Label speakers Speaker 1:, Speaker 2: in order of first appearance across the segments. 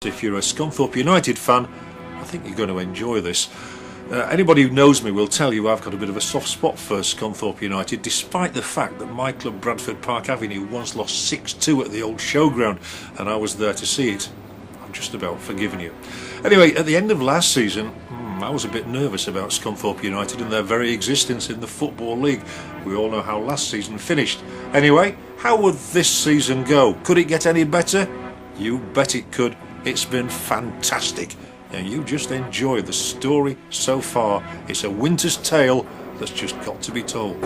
Speaker 1: If you're a Scunthorpe United fan, I think you're going to enjoy this. Anybody who knows me will tell you I've got a bit of a soft spot for Scunthorpe United, despite the fact that my club Bradford Park Avenue once lost 6-2 at the old showground, and I was there to see it. I'm just about forgiven you. Anyway, at the end of last season, I was a bit nervous about Scunthorpe United and their very existence in the Football League. We all know how last season finished. Anyway, how would this season go? Could it get any better? You bet it could. It's been fantastic, and you just enjoy the story so far. It's a winter's tale that's just got to be told.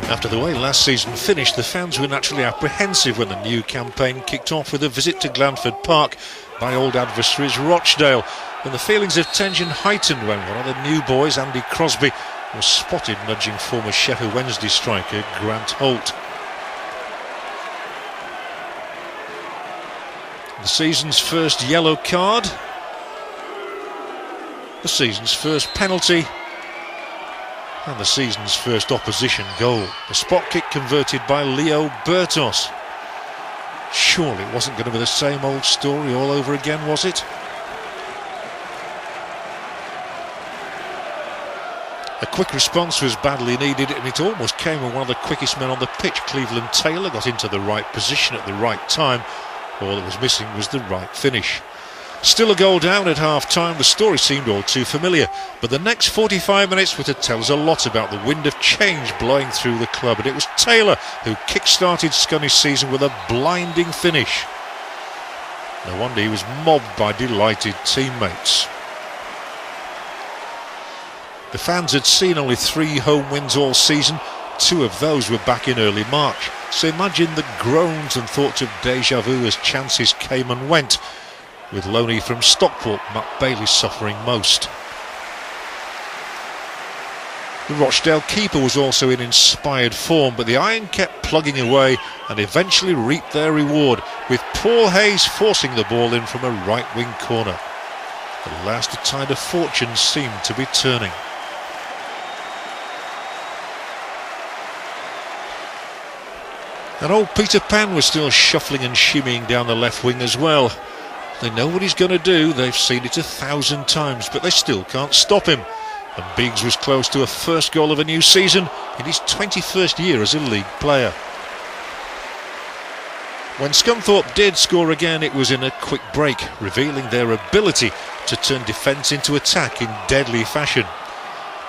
Speaker 1: After the way last season finished, the fans were naturally apprehensive when the new campaign kicked off with a visit to Glanford Park by old adversaries Rochdale, and the feelings of tension heightened when one of the new boys, Andy Crosby, was spotted nudging former Sheffield Wednesday striker Grant Holt. The season's first yellow card, the season's first penalty, and the season's first opposition goal. A spot kick converted by Leo Bertos. Surely it wasn't going to be the same old story all over again, was it? A quick response was badly needed, and it almost came when one of the quickest men on the pitch, Cleveland Taylor, got into the right position at the right time. All that was missing was the right finish. Still a goal down at half-time. The story seemed all too familiar, but the next 45 minutes were to tell us a lot about the wind of change blowing through the club, and it was Taylor who kick-started Scunny's season with a blinding finish. No wonder he was mobbed by delighted teammates. The fans had seen only 3 home wins all season. 2 of those were back in early March. So imagine the groans and thoughts of deja vu as chances came and went, with loanee from Stockport, Matt Bailey, suffering most. The Rochdale keeper was also in inspired form, but the iron kept plugging away and eventually reaped their reward, with Paul Hayes forcing the ball in from a right-wing corner. At last, the tide of fortune seemed to be turning. And old Peter Pan was still shuffling and shimmying down the left wing as well. They know what he's going to do, they've seen it 1,000 times, but they still can't stop him. And Biggs was close to a first goal of a new season in his 21st year as a league player. When Scunthorpe did score again, it was in a quick break, revealing their ability to turn defence into attack in deadly fashion.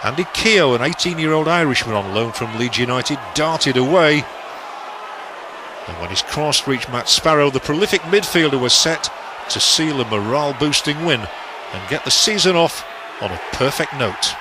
Speaker 1: Andy Keogh, an 18-year-old Irishman on loan from Leeds United, darted away. And when his cross reached Matt Sparrow, the prolific midfielder was set to seal a morale-boosting win and get the season off on a perfect note.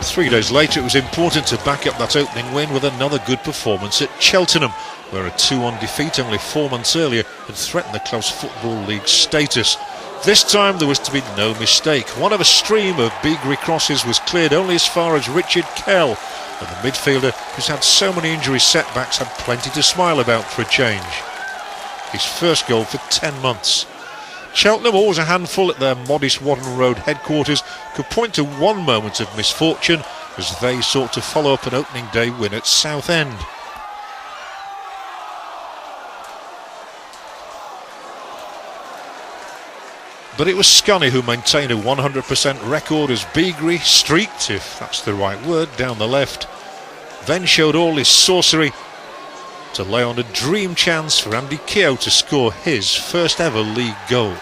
Speaker 1: Three days later, it was important to back up that opening win with another good performance at Cheltenham, where a 2-1 defeat only 4 months earlier had threatened the club's Football League status. This time there was to be no mistake. One of a stream of Beagrie crosses was cleared only as far as Richard Kell, and the midfielder, who's had so many injury setbacks, had plenty to smile about for a change. His first goal for 10 months. Cheltenham, always a handful at their modest Wadden Road headquarters, could point to one moment of misfortune as they sought to follow up an opening day win at Southend. But it was Scunny who maintained a 100% record as Beagrie streaked, if that's the right word, down the left, then showed all his sorcery to lay on a dream chance for Andy Keogh to score his first ever league goal.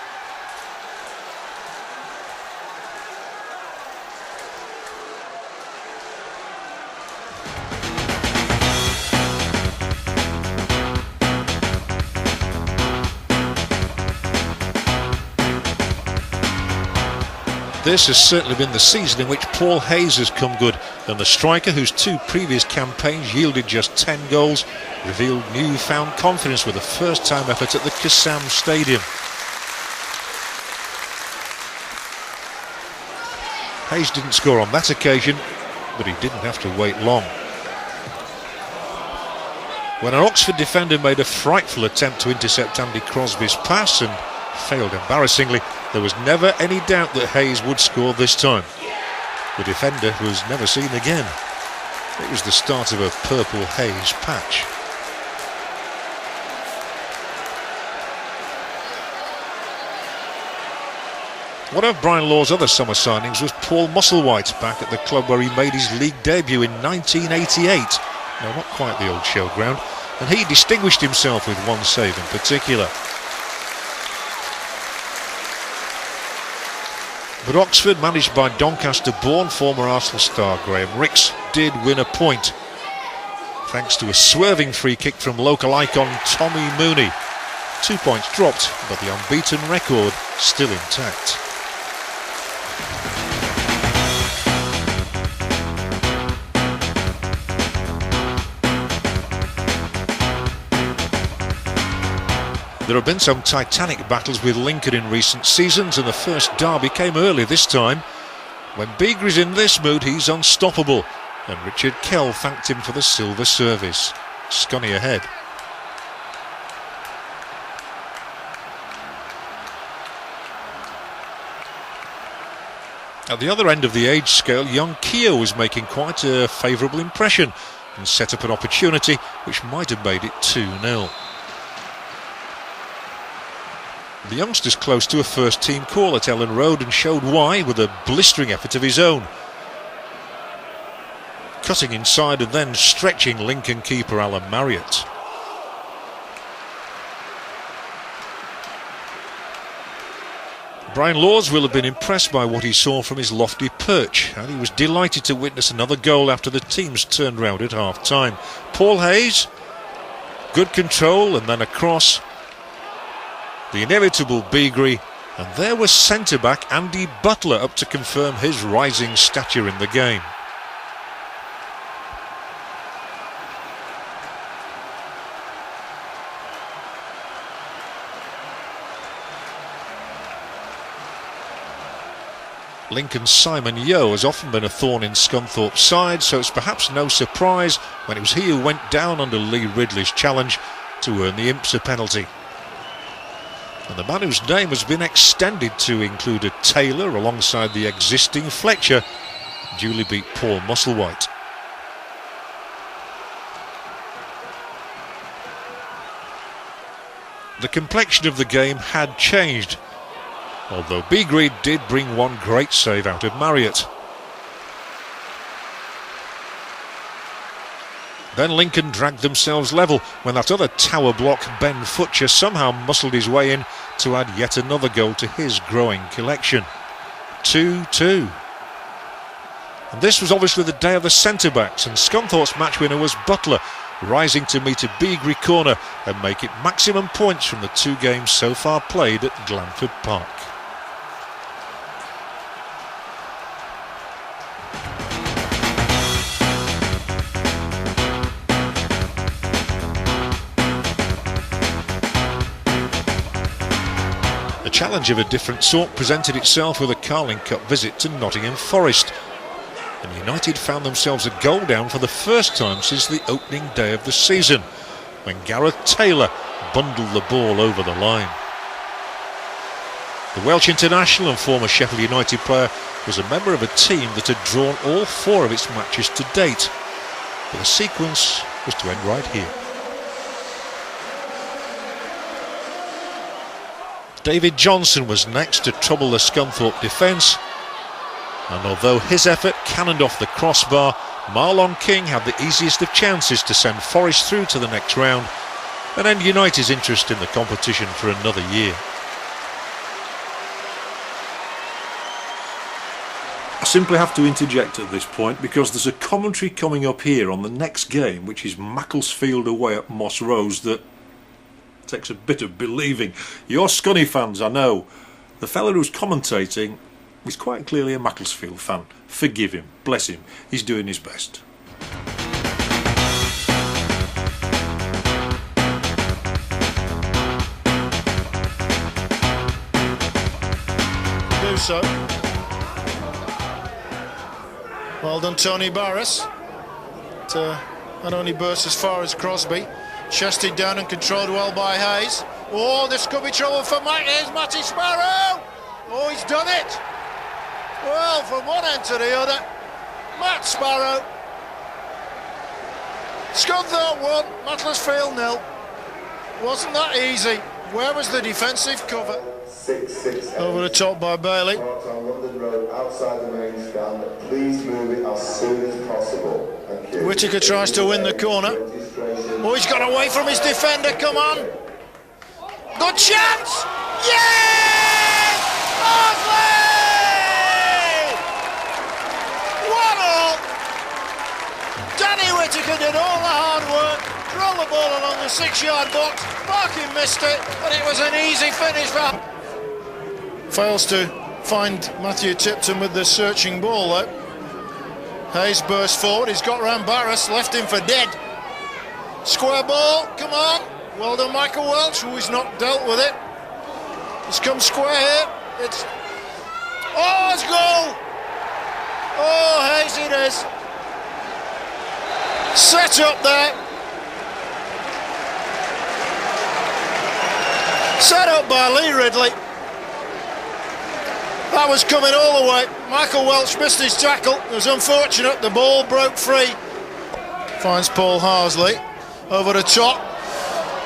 Speaker 1: This has certainly been the season in which Paul Hayes has come good, and the striker, whose 2 previous campaigns yielded just 10 goals, revealed newfound confidence with a first-time effort at the Kassam Stadium. Hayes didn't score on that occasion, but he didn't have to wait long. When an Oxford defender made a frightful attempt to intercept Andy Crosby's pass and failed embarrassingly, there was never any doubt that Hayes would score this time. The defender was never seen again. It was the start of a purple Hayes patch. One of Brian Law's other summer signings was Paul Musselwhite, back at the club where he made his league debut in 1988. No, not quite the old showground, and he distinguished himself with one save in particular. But Oxford, managed by Doncaster-born former Arsenal star Graham Rix, did win a point, thanks to a swerving free kick from local icon Tommy Mooney. 2 points dropped, but the unbeaten record still intact. There have been some titanic battles with Lincoln in recent seasons, and the first derby came early this time. When Beagrey's in this mood, he's unstoppable, and Richard Kell thanked him for the silver service. Scunny ahead. At the other end of the age scale, young Keogh was making quite a favourable impression and set up an opportunity which might have made it 2-0. The youngster's close to a first-team call at Ellen Road and showed why with a blistering effort of his own. Cutting inside and then stretching Lincoln keeper Alan Marriott. Brian Laws will have been impressed by what he saw from his lofty perch, and he was delighted to witness another goal after the teams turned round at half-time. Paul Hayes, good control and then a cross. The inevitable Beagrey, and there was centre-back Andy Butler up to confirm his rising stature in the game. Lincoln's Simon Yeo has often been a thorn in Scunthorpe's side, so it's perhaps no surprise when it was he who went down under Lee Ridley's challenge to earn the Imps a penalty. And the man whose name has been extended to include a Taylor alongside the existing Fletcher duly beat Paul Musselwhite. The complexion of the game had changed, although Beagrey did bring one great save out of Marriott. Then Lincoln dragged themselves level when that other tower block, Ben Futcher, somehow muscled his way in to add yet another goal to his growing collection. 2-2. And this was obviously the day of the centre-backs, and Scunthorpe's match winner was Butler, rising to meet a Beagrey corner and make it maximum points from the 2 games so far played at Glanford Park. A challenge of a different sort presented itself with a Carling Cup visit to Nottingham Forest, and United found themselves a goal down for the first time since the opening day of the season, when Gareth Taylor bundled the ball over the line. The Welsh international and former Sheffield United player was a member of a team that had drawn all 4 of its matches to date, but the sequence was to end right here. David Johnson was next to trouble the Scunthorpe defence, and although his effort cannoned off the crossbar, Marlon King had the easiest of chances to send Forest through to the next round and end United's interest in the competition for another year.
Speaker 2: I simply have to interject at this point because there's a commentary coming up here on the next game, which is Macclesfield away at Moss Rose, that takes a bit of believing. You're Scunny fans, I know. The fella who's commentating is quite clearly a Macclesfield fan. Forgive him, bless him, he's doing his best.
Speaker 1: Do so.
Speaker 3: Well done, Tony Barris. Not only burst as far as Crosby, chested down and controlled well by Hayes. Oh, this could be trouble for Mike. Here's Matty Sparrow. Oh, he's done it. Well, from one end to the other, Matt Sparrow. Scunthorpe 1, Macclesfield 0. Wasn't that easy. Where was the defensive cover?
Speaker 4: 6-6.
Speaker 3: Over the top by Bailey.
Speaker 4: On London Road, outside the main stand. Please move it as soon as possible. Thank you.
Speaker 3: Whittaker tries to win the corner. Oh, he's got away from his defender. Come on. Good chance. Yes! Harsley! 1-all. Danny Whittaker did all the hard work. Rolled the ball along the 6-yard box. Barking missed it, but it was an easy finish for. Fails to find Matthew Tipton with the searching ball though. Hayes burst forward, he's got round Barris, left him for dead. Square ball, come on. Well done Michael Welch, who's not dealt with it. It's come square here. It's goal! Oh, Hayes it is. Set up there. Set up by Lee Ridley. That was coming all the way. Michael Welch missed his tackle. It was unfortunate. The ball broke free. Finds Paul Harsley over the top.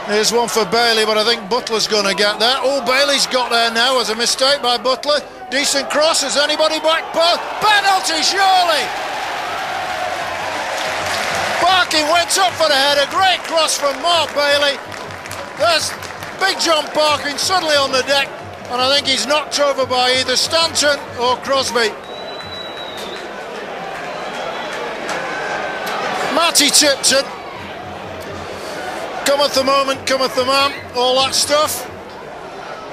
Speaker 3: Here's one for Bailey, but I think Butler's going to get there. Oh, Bailey's got there now. It was a mistake by Butler. Decent cross. Is anybody back? Penalty, surely. Barking went up for the header. Great cross from Mark Bailey. There's Big John Parkin suddenly on the deck. And I think he's knocked over by either Stanton or Crosby. Matty Tipton. Cometh the moment, cometh the man, all that stuff.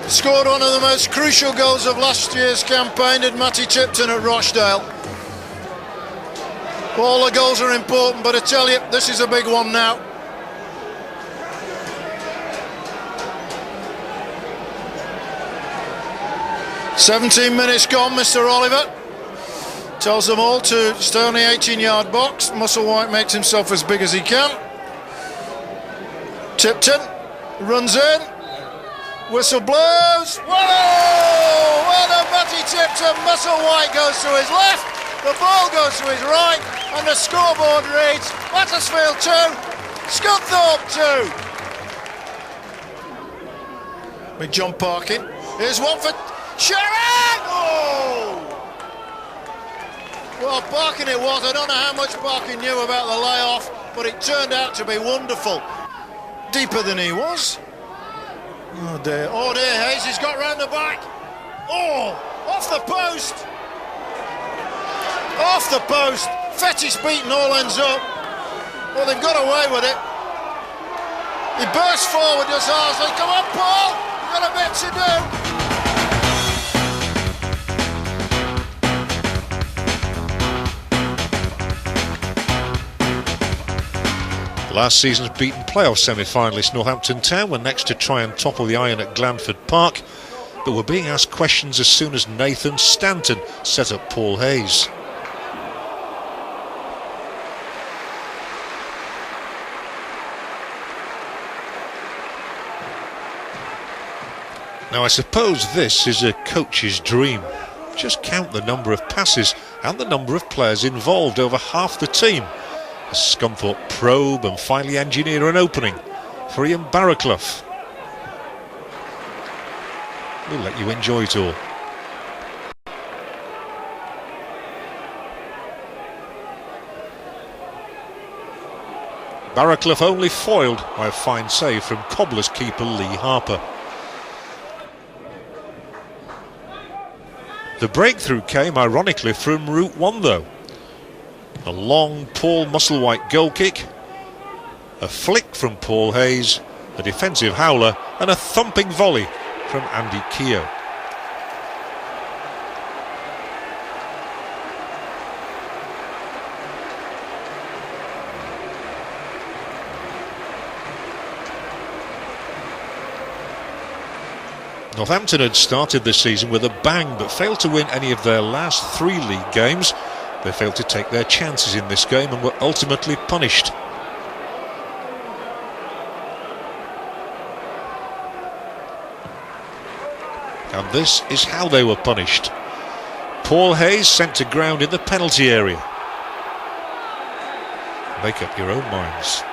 Speaker 3: Scored one of the most crucial goals of last year's campaign, did Matty Tipton at Rochdale. All the goals are important, but I tell you, this is a big one now. "17 minutes gone," Mr. Oliver tells them all to stay on the 18-yard box. Musselwhite makes himself as big as he can. Tipton runs in, whistle blows. Whoa! Well done, Matty Tipton. Musselwhite goes to his left, the ball goes to his right, and the scoreboard reads Macclesfield 2, Scunthorpe 2. Big John Parkin. Here's one for Sharon! Oh! Well, Parkin it was. I don't know how much Parkin knew about the layoff, but it turned out to be wonderful. Deeper than he was. Oh dear. Oh dear, Hayes has got round the back. Oh! Off the post! Off the post! Fetty's beaten all ends up. Well, they've got away with it. He bursts forward, does Harsley. Come on, Paul! You've got a bit to do.
Speaker 2: Last season's beaten playoff semi-finalist Northampton Town were next to try and topple the Iron at Glanford Park, but were being asked questions as soon as Nathan Stanton set up Paul Hayes. Now I suppose this is a coach's dream. Just count the number of passes and the number of players involved over half the team. As Scunthorpe probe and finally engineer an opening for Ian Barraclough. We'll let you enjoy it all. Barraclough only foiled by a fine save from Cobblers keeper Lee Harper. The breakthrough came ironically from Route 1 though. A long Paul Musselwhite goal kick, a flick from Paul Hayes, a defensive howler and a thumping volley from Andy Keogh. Northampton had started this season with a bang but failed to win any of their last 3 league games. They failed to take their chances in this game and were ultimately punished. And this is how they were punished. Paul Hayes sent to ground in the penalty area. Make up your own minds.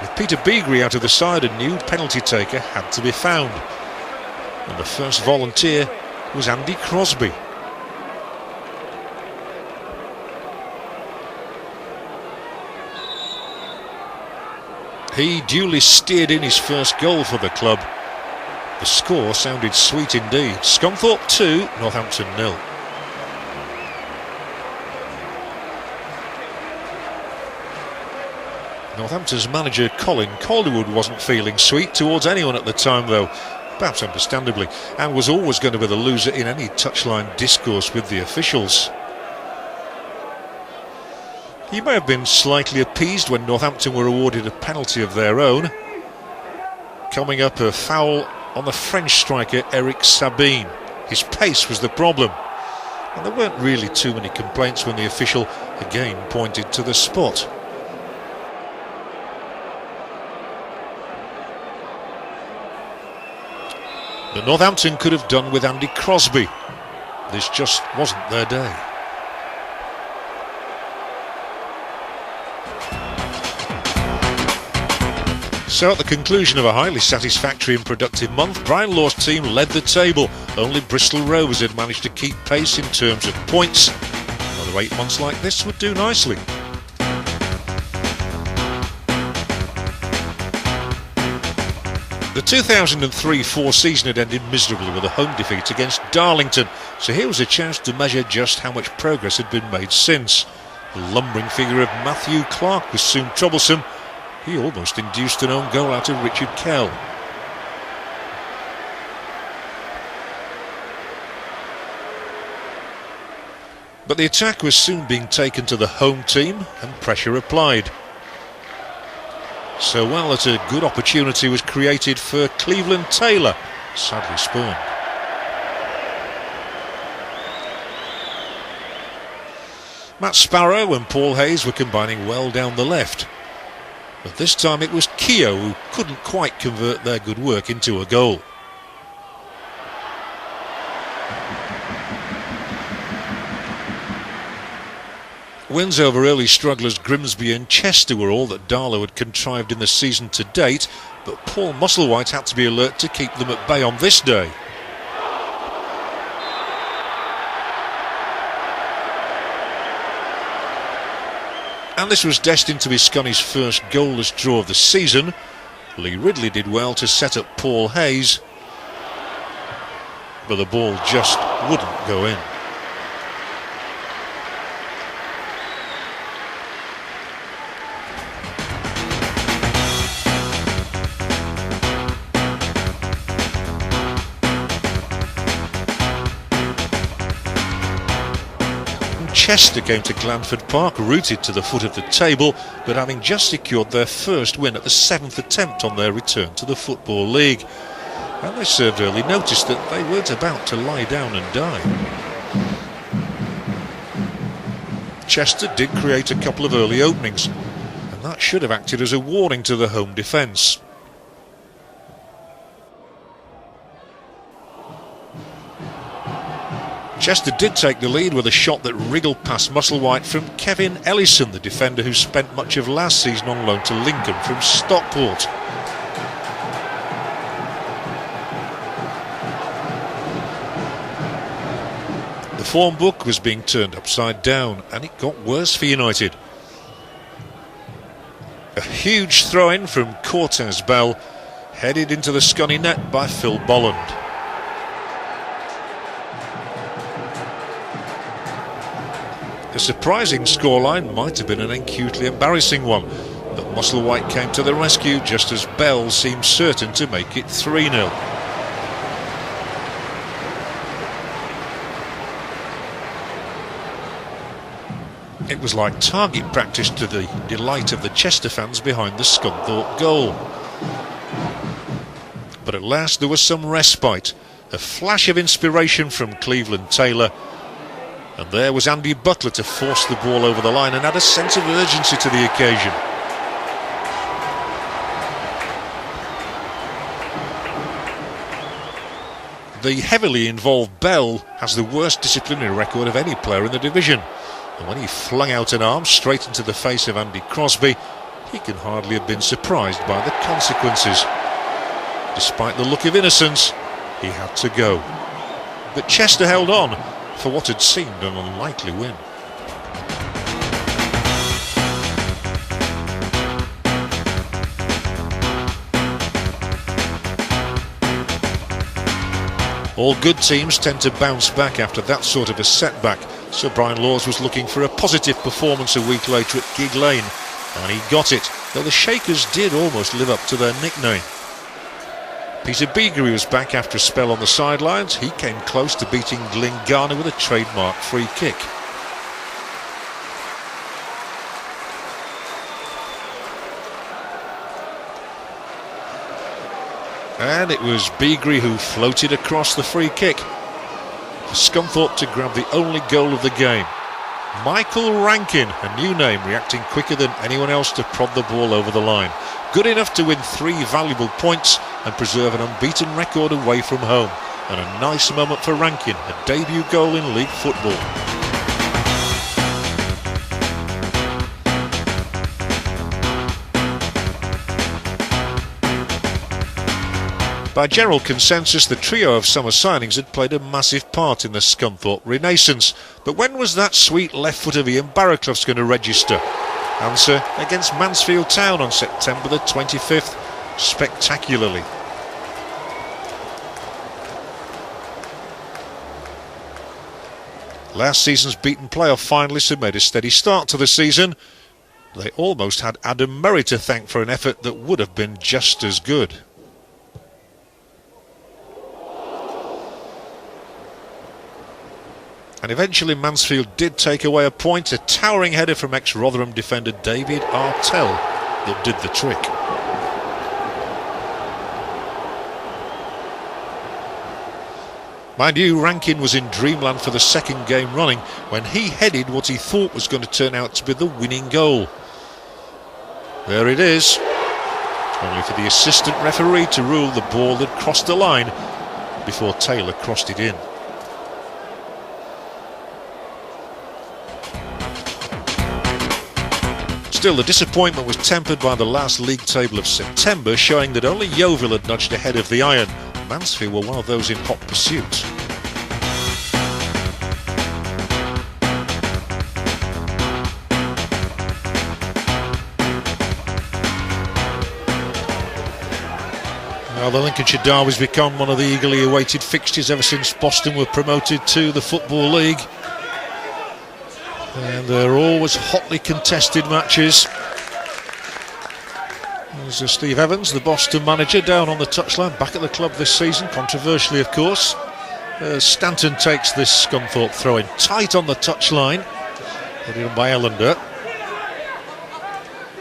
Speaker 2: With Peter Beagrie out of the side, a new penalty taker had to be found. And the first volunteer was Andy Crosby. He duly steered in his first goal for the club. The score sounded sweet indeed. Scunthorpe 2, Northampton 0. Northampton's manager Colin Calderwood wasn't feeling sweet towards anyone at the time though, perhaps understandably, and was always going to be the loser in any touchline discourse with the officials. He may have been slightly appeased when Northampton were awarded a penalty of their own. Coming up, a foul on the French striker Eric Sabine. His pace was the problem, and there weren't really too many complaints when the official again pointed to the spot. But Northampton could have done with Andy Crosby. This just wasn't their day. So at the conclusion of a highly satisfactory and productive month, Brian Law's team led the table. Only Bristol Rovers had managed to keep pace in terms of points. Another 8 months like this would do nicely. The 2003-04 season had ended miserably with a home defeat against Darlington, so here was a chance to measure just how much progress had been made since. The lumbering figure of Matthew Clark was soon troublesome. He almost induced an own goal out of Richard Kell. But the attack was soon being taken to the home team and pressure applied. So well that a good opportunity was created for Cleveland Taylor, sadly spawned. Matt Sparrow and Paul Hayes were combining well down the left. But this time it was Keogh who couldn't quite convert their good work into a goal. Wins over early strugglers Grimsby and Chester were all that Darlow had contrived in the season to date, but Paul Musselwhite had to be alert to keep them at bay on this day. And this was destined to be Scunny's first goalless draw of the season. Lee Ridley did well to set up Paul Hayes, but the ball just wouldn't go in. Chester came to Glanford Park rooted to the foot of the table, but having just secured their first win at the 7th attempt on their return to the Football League. And they served early notice that they weren't about to lie down and die. Chester did create a couple of early openings, and that should have acted as a warning to the home defence. Chester did take the lead with a shot that wriggled past Musselwhite from Kevin Ellison, the defender who spent much of last season on loan to Lincoln from Stockport. The form book was being turned upside down, and it got worse for United. A huge throw-in from Cortez Bell, headed into the Scunny net by Phil Bolland. A surprising scoreline might have been an acutely embarrassing one, but Musselwhite came to the rescue just as Bell seemed certain to make it 3-0. It was like target practice to the delight of the Chester fans behind the Scunthorpe goal. But at last there was some respite, a flash of inspiration from Cleveland Taylor,
Speaker 1: And there was Andy Butler to force the ball over the line and add a sense of urgency to the occasion. The heavily involved Bell has the worst disciplinary record of any player in the division. And when he flung out an arm straight into the face of Andy Crosby, he can hardly have been surprised by the consequences. Despite the look of innocence, he had to go. But Chester held on for what had seemed an unlikely win. All good teams tend to bounce back after that sort of a setback, so Brian Laws was looking for a positive performance a week later at Gig Lane, and he got it, though the Shakers did almost live up to their nickname. Peter Beagrie was back after a spell on the sidelines. He came close to beating Glyn Garner with a trademark free kick. And it was Beagrie who floated across the free kick for Scunthorpe to grab the only goal of the game. Michael Rankin, a new name, reacting quicker than anyone else to prod the ball over the line. Good enough to win 3 valuable points and preserve an unbeaten record away from home. And a nice moment for Rankin, a debut goal in league football. By general consensus, the trio of summer signings had played a massive part in the Scunthorpe renaissance. But when was that sweet left foot of Ian Barraclough's going to register? Answer: against Mansfield Town on September the 25th, spectacularly. Last season's beaten playoff finalists had made a steady start to the season. They almost had Adam Murray to thank for an effort that would have been just as good. And eventually Mansfield did take away a point, a towering header from ex-Rotherham defender David Artell that did the trick. Mind you, Rankin was in dreamland for the second game running when he headed what he thought was going to turn out to be the winning goal. There it is, only for the assistant referee to rule the ball had crossed the line before Taylor crossed it in. Still, the disappointment was tempered by the last league table of September, showing that only Yeovil had nudged ahead of the Iron. Mansfield were one of those in hot pursuit. Now the Lincolnshire Derby's become one of the eagerly awaited fixtures ever since Boston were promoted to the Football League. And they're always hotly contested matches. There's Steve Evans, the Boston manager, down on the touchline, back at the club this season, controversially of course. Stanton takes this Scunthorpe throw-in tight on the touchline, headed on by Ellender.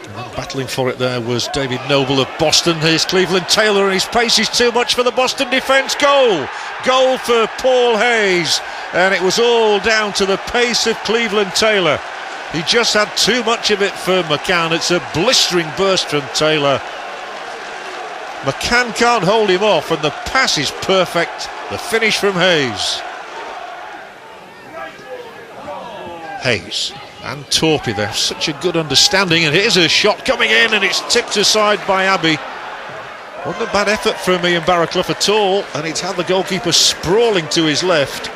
Speaker 1: And then battling for it there was David Noble of Boston. Here's Cleveland Taylor, and his pace is too much for the Boston defence. Goal! Goal for Paul Hayes. And it was all down to the pace of Cleveland Taylor. He just had too much of it for McCann. It's a blistering burst from Taylor. McCann can't hold him off, and the pass is perfect. The finish from Hayes. Hayes and Torpey, they have such a good understanding, and here's a shot coming in, and it's tipped aside by Abbey. Wasn't a bad effort from Ian Barraclough at all, and it's had the goalkeeper sprawling to his left.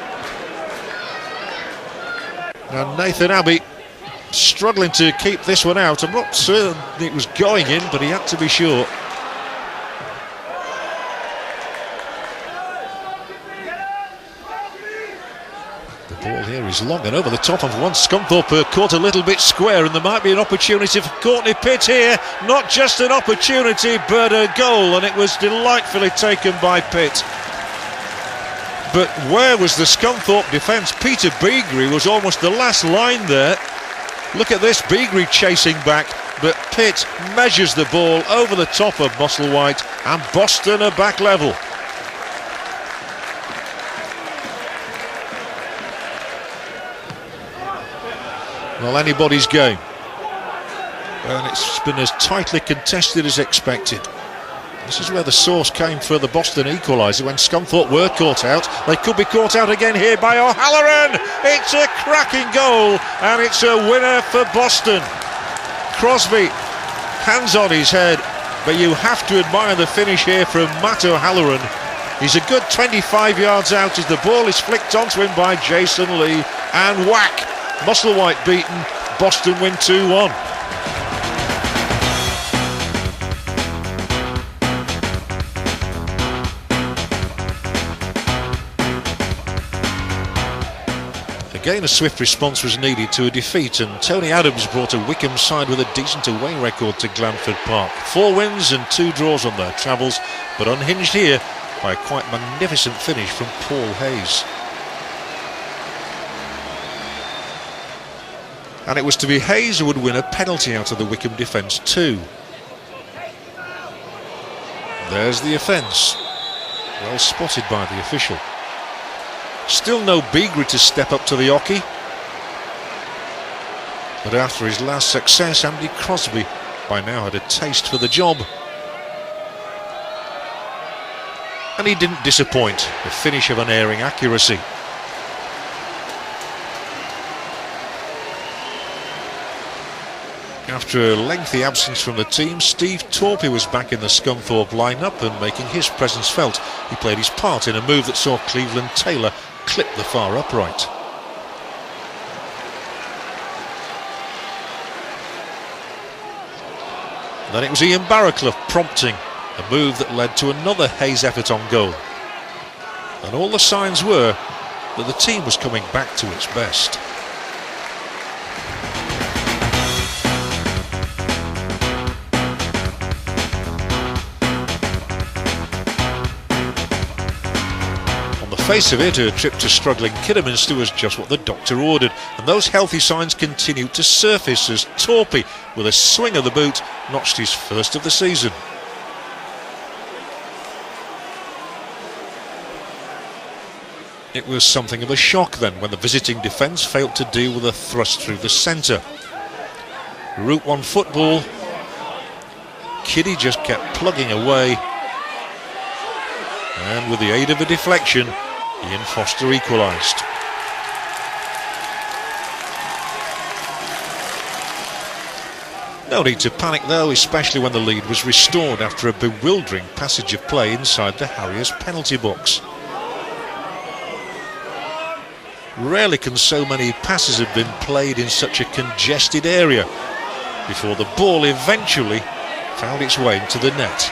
Speaker 1: And Nathan Abbey struggling to keep this one out. I'm not certain it was going in, but he had to be sure. The ball here is long and over the top of one. Scunthorpe caught a little bit square, and there might be an opportunity for Courtney Pitt here. Not just an opportunity, but a goal, and it was delightfully taken by Pitt. But where was the Scunthorpe defence? Peter Beagrie was almost the last line there. Look at this, Beagrie chasing back, but Pitt measures the ball over the top of Musselwhite, and Boston are back level. Well, anybody's game. And it's been as tightly contested as expected. This is where the source came for the Boston equaliser when Scunthorpe were caught out. They could be caught out again here by O'Halloran. It's a cracking goal and it's a winner for Boston. Crosby, hands on his head, but you have to admire the finish here from Matt O'Halloran. He's a good 25 yards out as the ball is flicked onto him by Jason Lee, and whack! Musselwhite beaten, Boston win 2-1. Again, a swift response was needed to a defeat, and Tony Adams brought a Wycombe side with a decent away record to Glanford Park. 4 wins and 2 draws on their travels, but unhinged here by a quite magnificent finish from Paul Hayes. And it was to be Hayes who would win a penalty out of the Wycombe defence too. There's the offence. Well spotted by the official. Still no Beagrie to step up to the hockey. But after his last success, Andy Crosby by now had a taste for the job. And he didn't disappoint, the finish of unerring accuracy. After a lengthy absence from the team, Steve Torpey was back in the Scunthorpe lineup and making his presence felt. He played his part in a move that saw Cleveland Taylor clip the far upright. Then it was Ian Barraclough prompting a move that led to another Hayes effort on goal. And all the signs were that the team was coming back to its best. Face of it, a trip to struggling Kidderminster was just what the doctor ordered, and those healthy signs continued to surface as Torpey, with a swing of the boot, notched his first of the season. It was something of a shock then when the visiting defence failed to deal with a thrust through the centre. Route 1 football, Kiddy just kept plugging away, and with the aid of a deflection, Ian Foster equalised. No need to panic though, especially when the lead was restored after a bewildering passage of play inside the Harriers penalty box. Rarely can so many passes have been played in such a congested area before the ball eventually found its way into the net.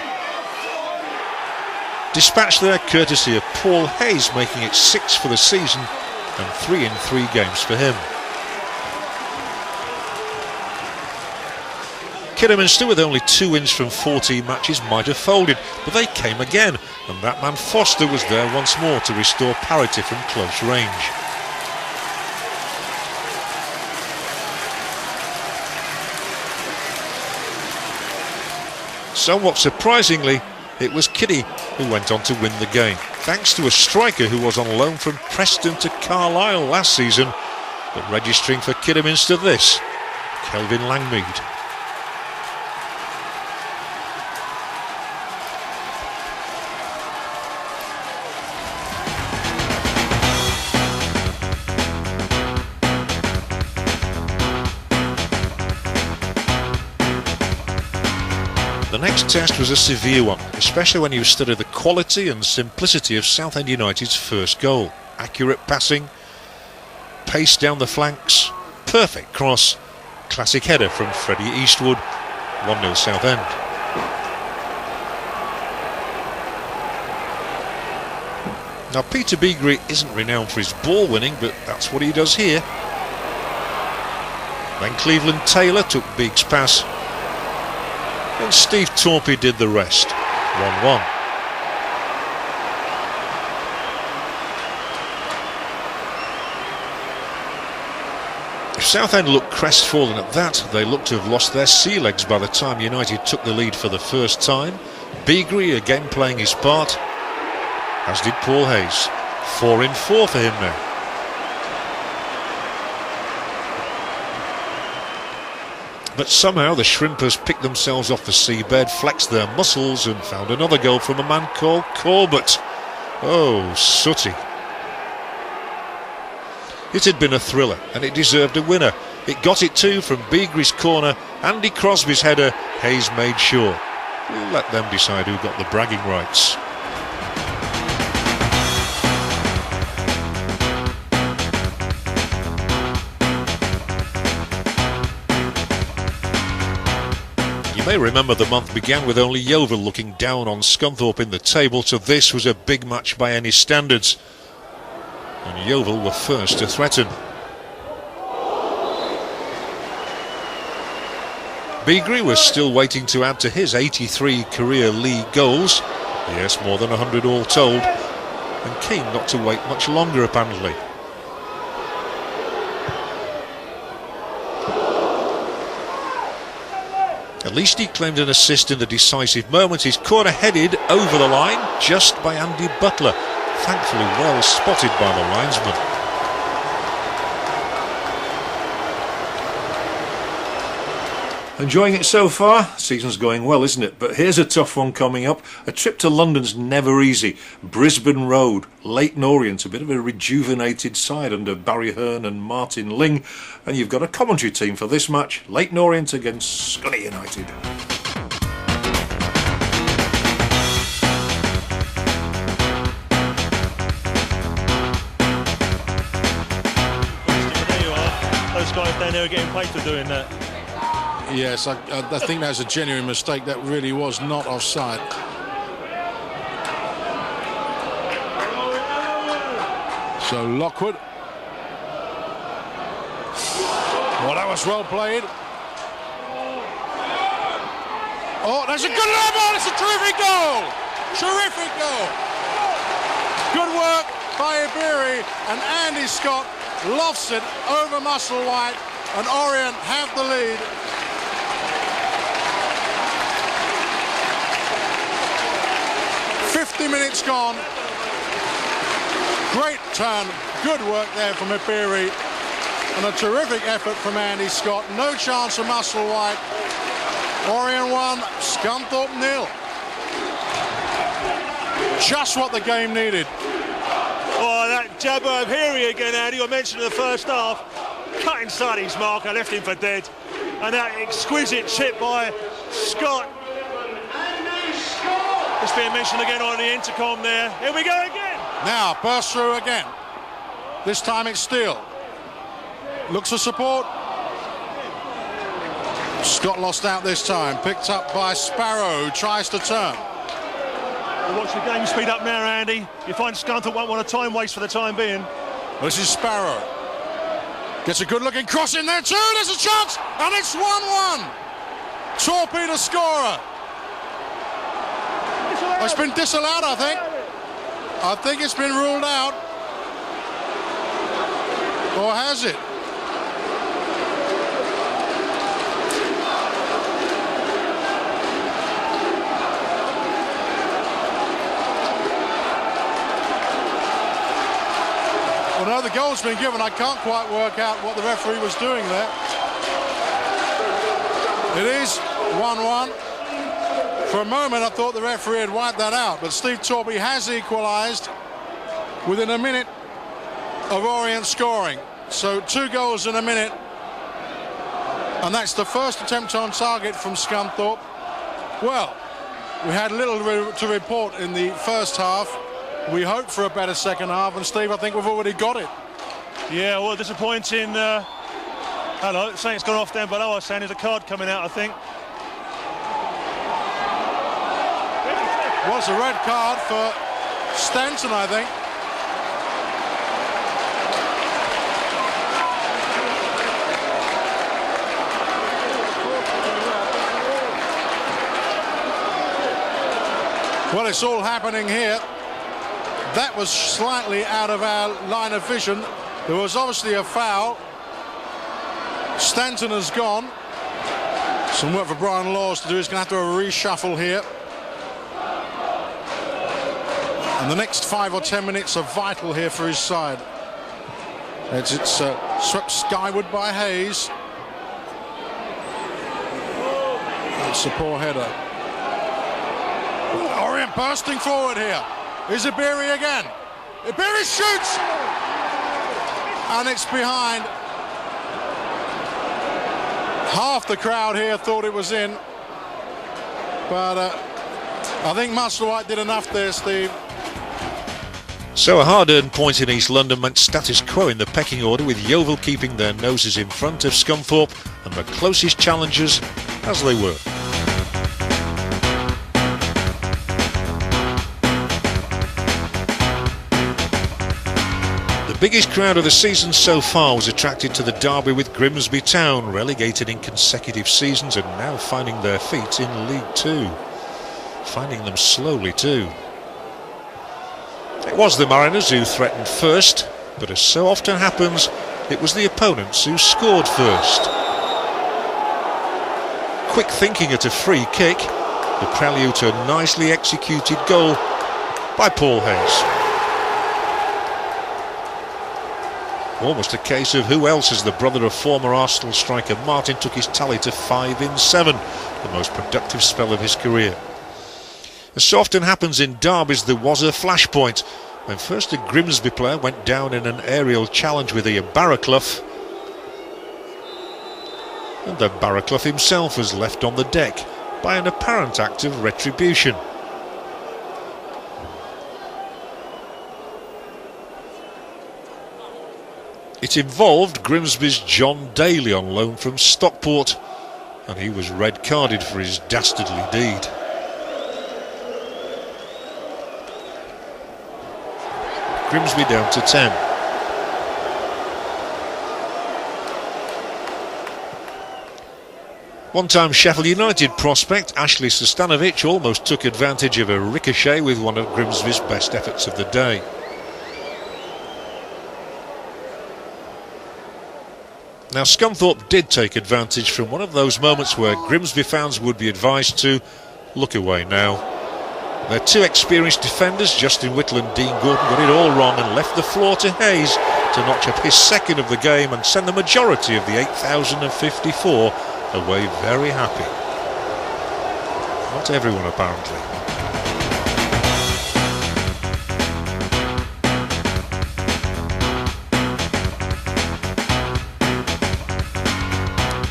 Speaker 1: Dispatched there courtesy of Paul Hayes, making it 6 for the season and 3 in 3 games for him. Kidderminster, with only 2 wins from 14 matches, might have folded, but they came again, and that man Foster was there once more to restore parity from close range. Somewhat surprisingly, it was Kiddy who went on to win the game, thanks to a striker who was on loan from Preston to Carlisle last season, but registering for Kidderminster this, Kelvin Langmead. The next test was a severe one, especially when you study the quality and simplicity of Southend United's first goal. Accurate passing, pace down the flanks, perfect cross, classic header from Freddie Eastwood, 1-0 Southend. Now Peter Beagrie isn't renowned for his ball winning, but that's what he does here. Then Cleveland Taylor took Beag's pass, and Steve Torpey did the rest. 1-1. If Southend looked crestfallen at that, they looked to have lost their sea legs by the time United took the lead for the first time. Beagrie again playing his part, as did Paul Hayes. 4 in 4 for him now. But somehow the shrimpers picked themselves off the seabed, flexed their muscles and found another goal from a man called Corbett. Oh, sooty. It had been a thriller and it deserved a winner. It got it too from Beagry's corner. Andy Crosby's header, Hayes made sure. We'll let them decide who got the bragging rights. You may remember the month began with only Yeovil looking down on Scunthorpe in the table, so this was a big match by any standards. And Yeovil were first to threaten. Beagry was still waiting to add to his 83 career league goals. Yes, more than 100 all told. And keen not to wait much longer apparently. At least he claimed an assist in the decisive moment. His corner headed over the line just by Andy Butler. Thankfully well spotted by the linesman.
Speaker 2: Enjoying it so far? Season's going well, isn't it? But here's a tough one coming up. A trip to London's never easy. Brisbane Road, Leyton Orient, a bit of a rejuvenated side under Barry Hearn and Martin Ling. And you've got a commentary team for this match, Leyton Orient against Scunny United.
Speaker 5: There you are. Those guys down there are getting paid for doing that.
Speaker 6: Yes, I think that's a genuine mistake. That really was not offside. So Lockwood. Well, that was well played. Oh, that's a good lob on. It's a terrific goal. Terrific goal. Good work by Iberi, and Andy Scott lofts it over Musselwhite, and Orient have the lead. Minutes gone. Great turn, good work there from Iberi, and a terrific effort from Andy Scott. No chance of Musselwhite. Orient 1, Scunthorpe 0. Just what the game needed.
Speaker 5: Oh, that jabber of Heary again, Andy, I mentioned in the first half. Cut inside his marker, left him for dead. And that exquisite chip by Scott. It's being mentioned again on the intercom there. Here we go again.
Speaker 6: Now, burst through again. This time it's Steele. Looks for support. Scott lost out this time. Picked up by Sparrow, who tries to turn.
Speaker 5: We'll watch the game speed up now, Andy. You find Scunthorpe won't want a time waste for the time being.
Speaker 6: This is Sparrow. Gets a good-looking cross in there too. There's a chance, and it's 1-1. Torpedo scorer. It's been disallowed, I think. I think it's been ruled out. Or has it? Well, no, the goal's been given. I can't quite work out what the referee was doing there. It is 1-1. For a moment, I thought the referee had wiped that out, but Steve Torby has equalised within a minute of Orient scoring. So 2 goals in a minute, and that's the first attempt on target from Scunthorpe. Well, we had little to report in the first half. We hoped for a better second half, and Steve, I think we've already got it.
Speaker 5: Yeah, well, disappointing. Hello, saying it's gone off down below. I was saying there's a card coming out, I think.
Speaker 6: Was a red card for Stanton, I think. Well, it's all happening here. That was slightly out of our line of vision. There was obviously a foul. Stanton has gone. Some work for Brian Laws to do. He's going to have to do a reshuffle here. And the next 5 or 10 minutes are vital here for his side. It's swept skyward by Hayes. It's a poor header. Orient bursting forward here. Is Iberi again. Iberi shoots! And it's behind. Half the crowd here thought it was in. But I think Musselwhite did enough there, Steve.
Speaker 2: So a hard-earned point in East London meant status quo in the pecking order, with Yeovil keeping their noses in front of Scunthorpe and the closest challengers as they were. The biggest crowd of the season so far was attracted to the derby with Grimsby Town, relegated in consecutive seasons and now finding their feet in League Two. Finding them slowly too. It was the Mariners who threatened first, but as so often happens, it was the opponents who scored first. Quick thinking at a free kick, the prelude to a nicely executed goal by Paul Hayes. Almost a case of who else, as the brother of former Arsenal striker Martin took his tally to 5 in 7, the most productive spell of his career. As so often happens in derbies, there was a flashpoint when first a Grimsby player went down in an aerial challenge with Ian Barraclough, and then Barraclough himself was left on the deck by an apparent act of retribution. It involved Grimsby's John Daly on loan from Stockport, and he was red-carded for his dastardly deed. Grimsby down to 10. One-time Sheffield United prospect Ashley Sostanovic almost took advantage of a ricochet with one of Grimsby's best efforts of the day. Now Scunthorpe did take advantage from one of those moments where Grimsby fans would be advised to look away now. Their two experienced defenders, Justin Whittle and Dean Gordon, got it all wrong and left the floor to Hayes to notch up his second of the game and send the majority of the 8,054 away very happy. Not everyone, apparently.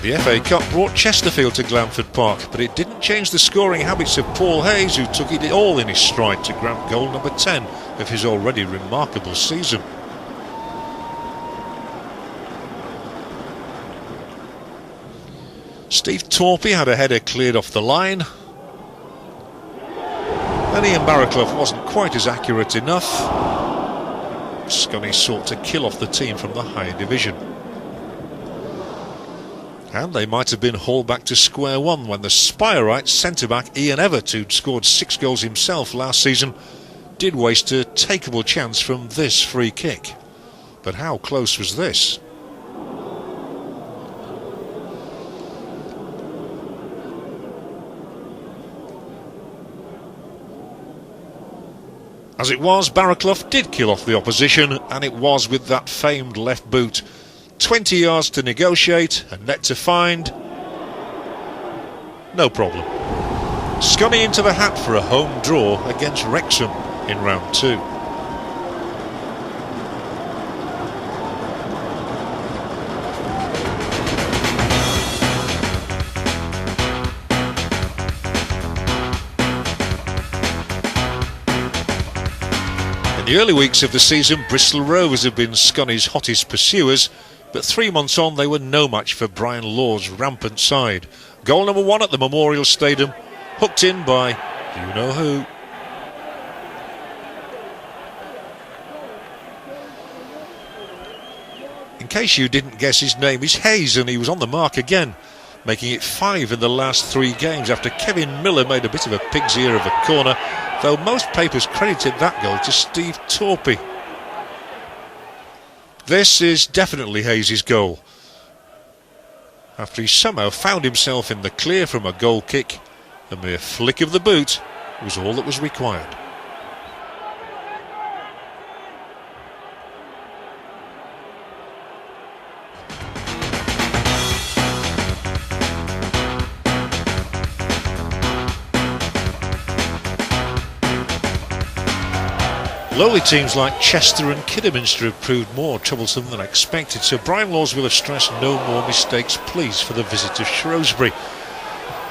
Speaker 2: The FA Cup brought Chesterfield to Glanford Park, but it didn't change the scoring habits of Paul Hayes, who took it all in his stride to grab goal number 10 of his already remarkable season. Steve Torpey had a header cleared off the line, and Ian Barraclough wasn't quite as accurate enough. Scunny sought to kill off the team from the higher division. And they might have been hauled back to square one when the Spirite centre-back Ian Evert, who'd scored 6 goals himself last season, did waste a takeable chance from this free kick. But how close was this? As it was, Barraclough did kill off the opposition, and it was with that famed left boot. 20 yards to negotiate, a net to find. No problem. Scunny into the hat for a home draw against Wrexham in round 2. In the early weeks of the season, Bristol Rovers have been Scunny's hottest pursuers, but 3 months on they were no match for Brian Law's rampant side. Goal number 1 at the Memorial Stadium, hooked in by you-know-who. In case you didn't guess, his name is Hayes, and he was on the mark again, making it 5 in the last 3 games after Kevin Miller made a bit of a pig's ear of a corner, though most papers credited that goal to Steve Torpey. This is definitely Hayes' goal, after he somehow found himself in the clear from a goal kick. A mere flick of the boot was all that was required.
Speaker 1: Lowly teams like Chester and Kidderminster have proved more troublesome than expected, so Brian Laws will have stressed no more mistakes please for the visit of Shrewsbury.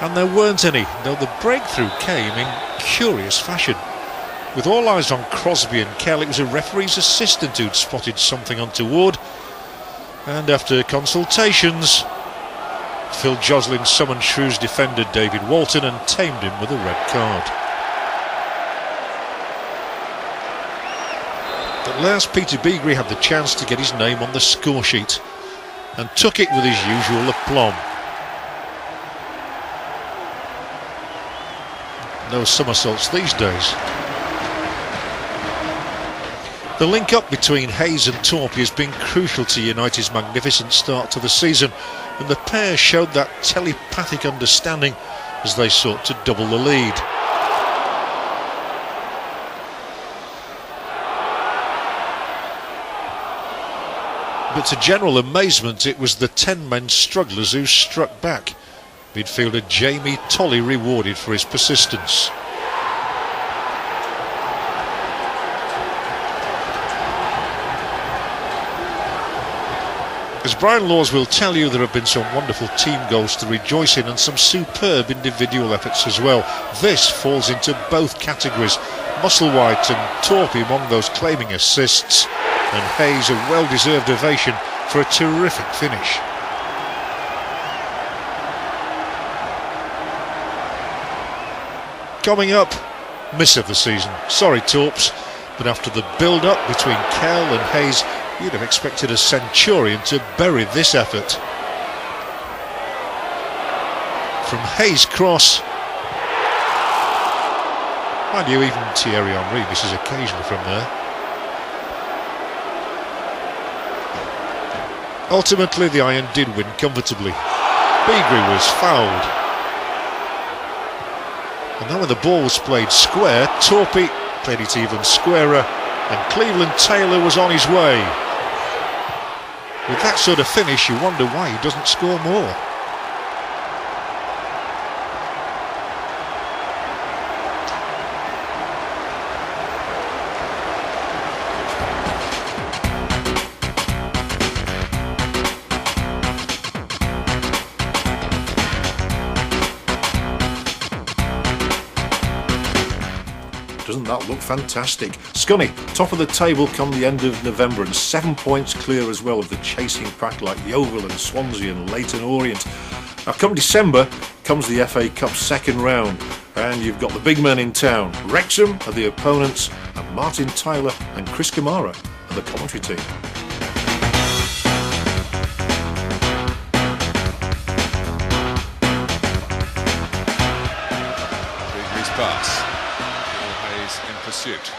Speaker 1: And there weren't any, though the breakthrough came in curious fashion. With all eyes on Crosby and Kell, it was a referee's assistant who'd spotted something untoward, and after consultations, Phil Joslin summoned Shrews defender David Walton and tamed him with a red card. At last, Peter Beagrie had the chance to get his name on the score sheet and took it with his usual aplomb. No somersaults these days. The link-up between Hayes and Torpey has been crucial to United's magnificent start to the season, and the pair showed that telepathic understanding as they sought to double the lead. But to general amazement, it was the 10-men strugglers who struck back. Midfielder Jamie Tolley rewarded for his persistence. As Brian Laws will tell you, there have been some wonderful team goals to rejoice in and some superb individual efforts as well. This falls into both categories. Musselwhite and Torpey among those claiming assists, and Hayes a well-deserved ovation for a terrific finish. Coming up, miss of the season. Sorry Torps, but after the build-up between Kell and Hayes, you'd have expected a centurion to bury this effort. From Hayes' cross, mind you, even Thierry Henry misses occasionally from there. Ultimately, the Iron did win comfortably. Beagrie was fouled. And then when the ball was played square, Torpey played it even squarer, and Cleveland Taylor was on his way. With that sort of finish, you wonder why he doesn't score more.
Speaker 2: Doesn't that look fantastic? Scunny, top of the table come the end of November and 7 points clear as well of the chasing pack like Yeovil and Swansea and Leyton Orient. Now come December comes the FA Cup second round and you've got the big men in town. Wrexham are the opponents and Martin Tyler and Chris Kamara are the commentary team.
Speaker 7: Beagrie's pass. In pursuit,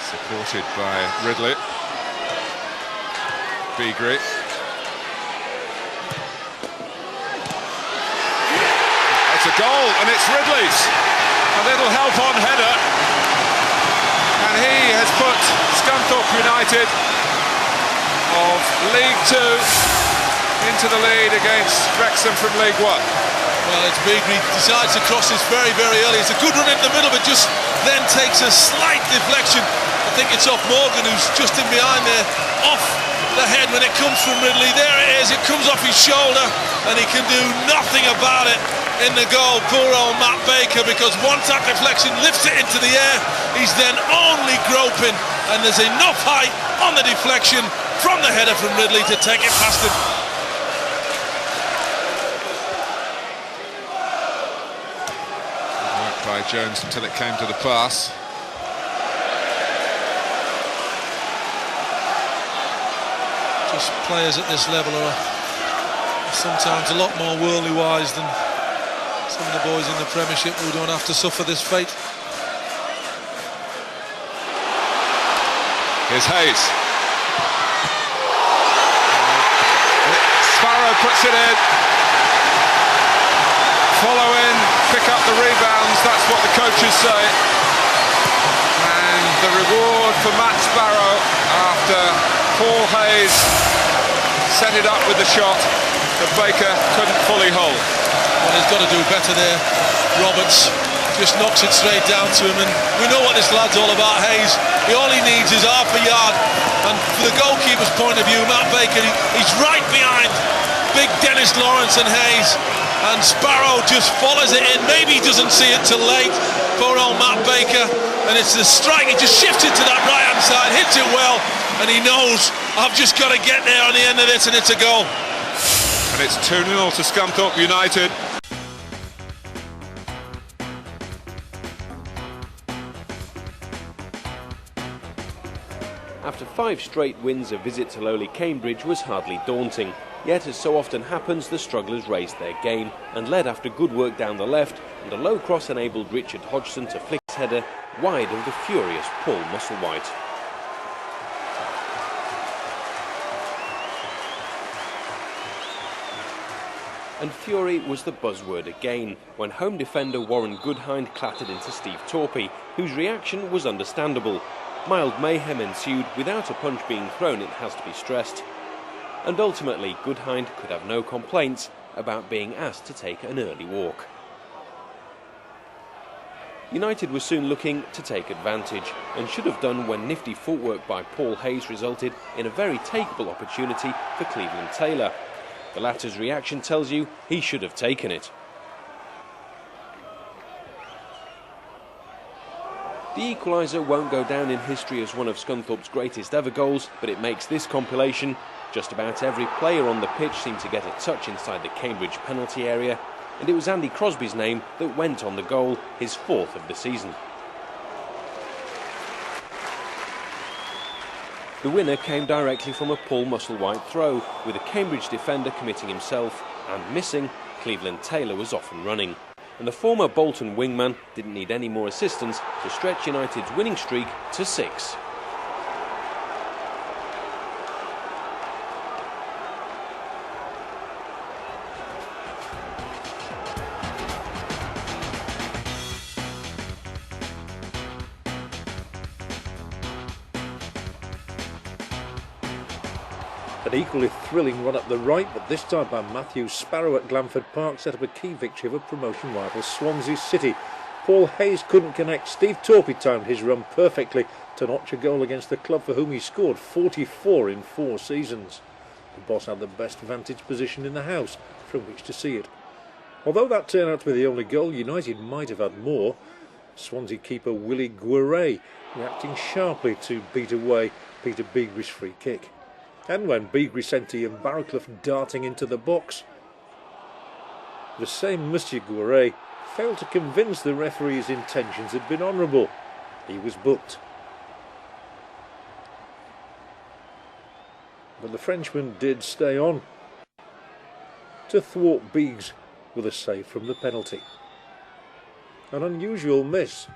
Speaker 7: supported by Ridley. Beagrie. It's a goal and it's Ridley's. A little help on header, and he has put Scunthorpe United of League 2 into the lead against Wrexham from League 1.
Speaker 8: Well, it's Beagrie decides to cross this very, very early. It's a good run in the middle, but just then takes a slight deflection. I think it's off Morgan, who's just in behind there, off the head when it comes from Ridley. There it is, it comes off his shoulder, and he can do nothing about it in the goal. Poor old Matt Baker, because once that deflection lifts it into the air, he's then only groping, and there's enough height on the deflection from the header from Ridley to take it past him.
Speaker 7: By Jones until it came to the pass.
Speaker 8: Just players at this level are sometimes a lot more worldly wise than some of the boys in the Premiership who don't have to suffer this fate.
Speaker 7: Here's Hayes. Sparrow puts it in. Follow in, pick up the rebounds, that's what the coaches say. And the reward for Matt Sparrow after Paul Hayes set it up with the shot that Baker couldn't fully hold.
Speaker 8: Well, he's got to do better there, Roberts. just knocks it straight down to him, and we know what this lad's all about, Hayes. All he needs is half a yard, and from the goalkeeper's point of view, Matt Baker, he's right behind big Dennis Lawrence and Hayes, and Sparrow just follows it in. Maybe he doesn't see it till late. Poor old Matt Baker, and it's the strike. He just shifts it to that right hand side, hits it well, and he knows, I've just got to get there on the end of this, and it's a goal.
Speaker 7: And it's 2-0 to Scunthorpe United.
Speaker 9: After 5 straight wins, a visit to lowly Cambridge was hardly daunting. Yet, as so often happens, the strugglers raised their game and led after good work down the left, and a low cross enabled Richard Hodgson to flick his header wide of the furious Paul Musselwhite. And fury was the buzzword again, when home defender Warren Goodhind clattered into Steve Torpey, whose reaction was understandable. Mild mayhem ensued without a punch being thrown, it has to be stressed. And ultimately, Goodhind could have no complaints about being asked to take an early walk. United was soon looking to take advantage, and should have done when nifty footwork by Paul Hayes resulted in a very takeable opportunity for Cleveland Taylor. The latter's reaction tells you he should have taken it. The equaliser won't go down in history as one of Scunthorpe's greatest ever goals, but it makes this compilation. Just about every player on the pitch seemed to get a touch inside the Cambridge penalty area, and it was Andy Crosby's name that went on the goal, his 4th of the season. The winner came directly from a Paul Musselwhite throw, with a Cambridge defender committing himself and missing. Cleveland Taylor was off and running, and the former Bolton wingman didn't need any more assistance to stretch United's winning streak to 6.
Speaker 2: An equally thrilling run up the right, but this time by Matthew Sparrow at Glanford Park, set up a key victory over promotion rival Swansea City. Paul Hayes couldn't connect. Steve Torpey timed his run perfectly to notch a goal against the club for whom he scored 44 in 4 seasons. The boss had the best vantage position in the house from which to see it. Although that turned out to be the only goal, United might have had more. Swansea keeper Willie Guerret reacting sharply to beat away Peter Beagrie's free kick. And when Beagrie sent Ian Barraclough darting into the box, the same Monsieur Guerret failed to convince the referee his intentions had been honourable. He was booked. But the Frenchman did stay on to thwart Beaggs with a save from the penalty. An unusual miss.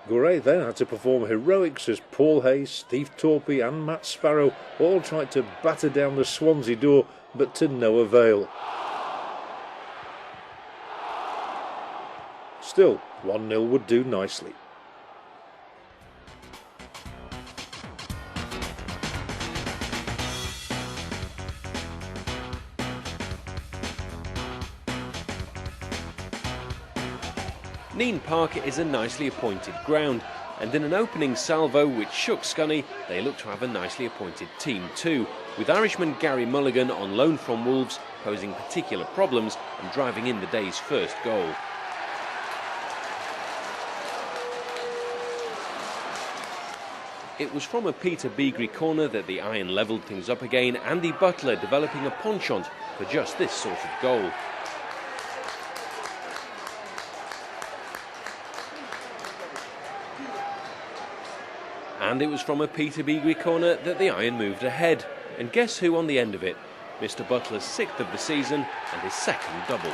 Speaker 2: Guerret then had to perform heroics as Paul Hayes, Steve Torpey and Matt Sparrow all tried to batter down the Swansea door, but to no avail. Still, 1-0 would do nicely.
Speaker 9: Neen Park is a nicely appointed ground, and in an opening salvo which shook Scunny, they look to have a nicely appointed team too, with Irishman Gary Mulligan on loan from Wolves posing particular problems and driving in the day's first goal. It was from a Peter Beagrie corner that the Iron levelled things up again, Andy Butler developing a penchant for just this sort of goal. And it was from a Peter Beagrie corner that the Iron moved ahead. And guess who on the end of it? Mr. Butler's 6th of the season and his 2nd double.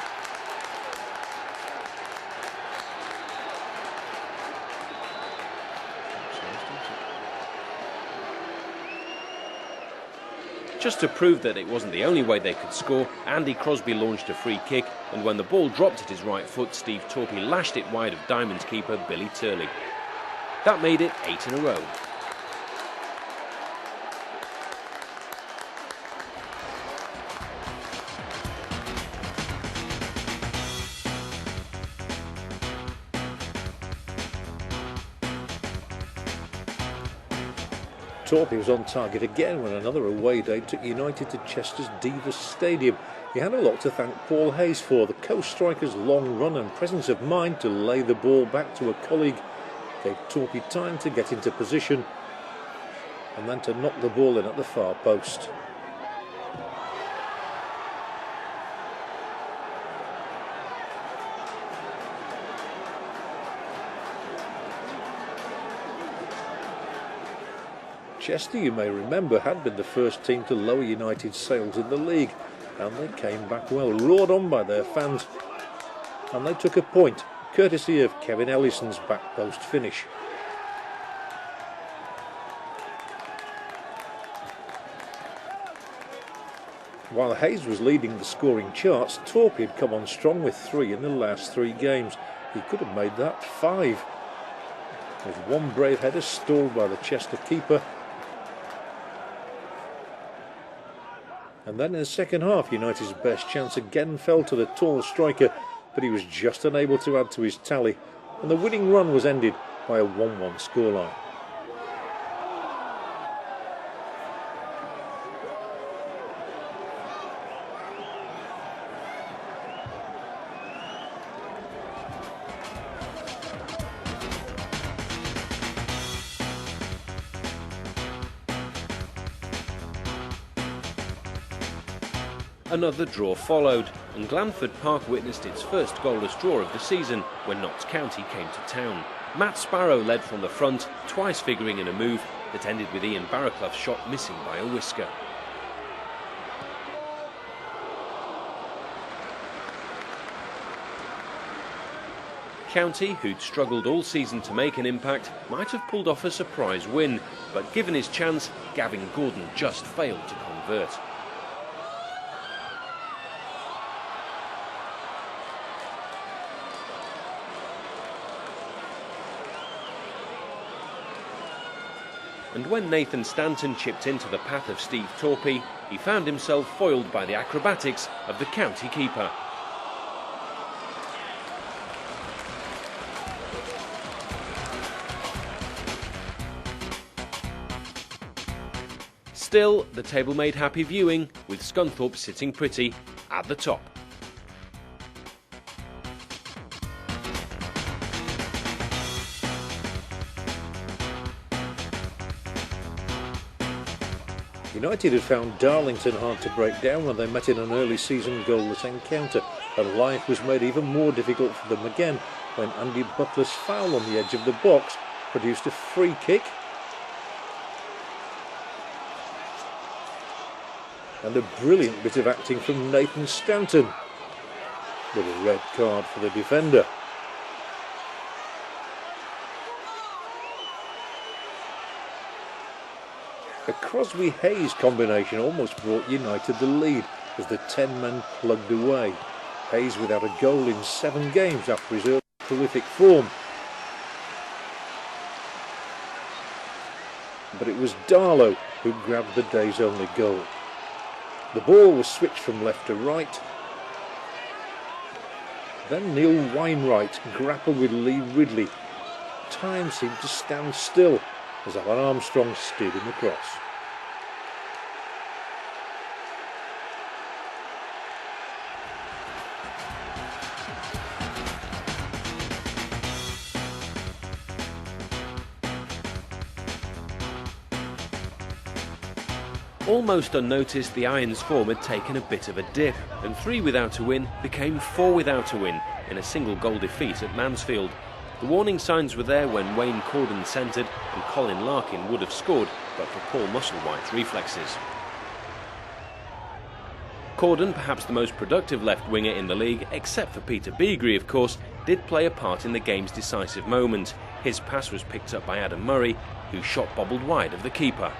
Speaker 9: Just to prove that it wasn't the only way they could score, Andy Crosby launched a free kick, and when the ball dropped at his right foot, Steve Torpey lashed it wide of Diamonds keeper Billy Turley. That made it 8 in a row.
Speaker 2: Torpy was on target again when another away day took United to Chester's Divas Stadium. He had a lot to thank Paul Hayes for. The coast striker's long run and presence of mind to lay the ball back to a colleague gave Torpy time to get into position and then to knock the ball in at the far post. Chester, you may remember, had been the first team to lower United's sails in the league, and they came back well, roared on by their fans, and they took a point, courtesy of Kevin Ellison's back post finish. While Hayes was leading the scoring charts, Torpy had come on strong with 3 in the last 3 games. He could have made that 5. With one brave header stalled by the Chester keeper. And then in the second half, United's best chance again fell to the tall striker, but he was just unable to add to his tally, and the winning run was ended by a 1-1 scoreline.
Speaker 9: Another draw followed, and Glanford Park witnessed its first goalless draw of the season when Notts County came to town. Matt Sparrow led from the front, twice figuring in a move that ended with Ian Barraclough's shot missing by a whisker. County, who'd struggled all season to make an impact, might have pulled off a surprise win, but given his chance, Gavin Gordon just failed to convert. And when Nathan Stanton chipped into the path of Steve Torpy, he found himself foiled by the acrobatics of the county keeper. Still, the table made happy viewing, with Scunthorpe sitting pretty at the top.
Speaker 2: United had found Darlington hard to break down when they met in an early season goalless encounter, and life was made even more difficult for them again when Andy Butler's foul on the edge of the box produced a free kick and a brilliant bit of acting from Nathan Stanton, with a red card for the defender. A Crosby-Hayes combination almost brought United the lead as the 10 men plugged away. Hayes without a goal in 7 games after his early prolific form. But it was Darlow who grabbed the day's only goal. The ball was switched from left to right. Then Neil Wainwright grappled with Lee Ridley. Time seemed to stand still as Alan Armstrong steered him across.
Speaker 9: Almost unnoticed, the Irons' form had taken a bit of a dip, and 3 without a win became 4 without a win in a single goal defeat at Mansfield. The warning signs were there when Wayne Corden centred and Colin Larkin would have scored but for Paul Musselwhite's reflexes. Corden, perhaps the most productive left winger in the league, except for Peter Beagrie of course, did play a part in the game's decisive moment. His pass was picked up by Adam Murray, whose shot bobbled wide of the keeper.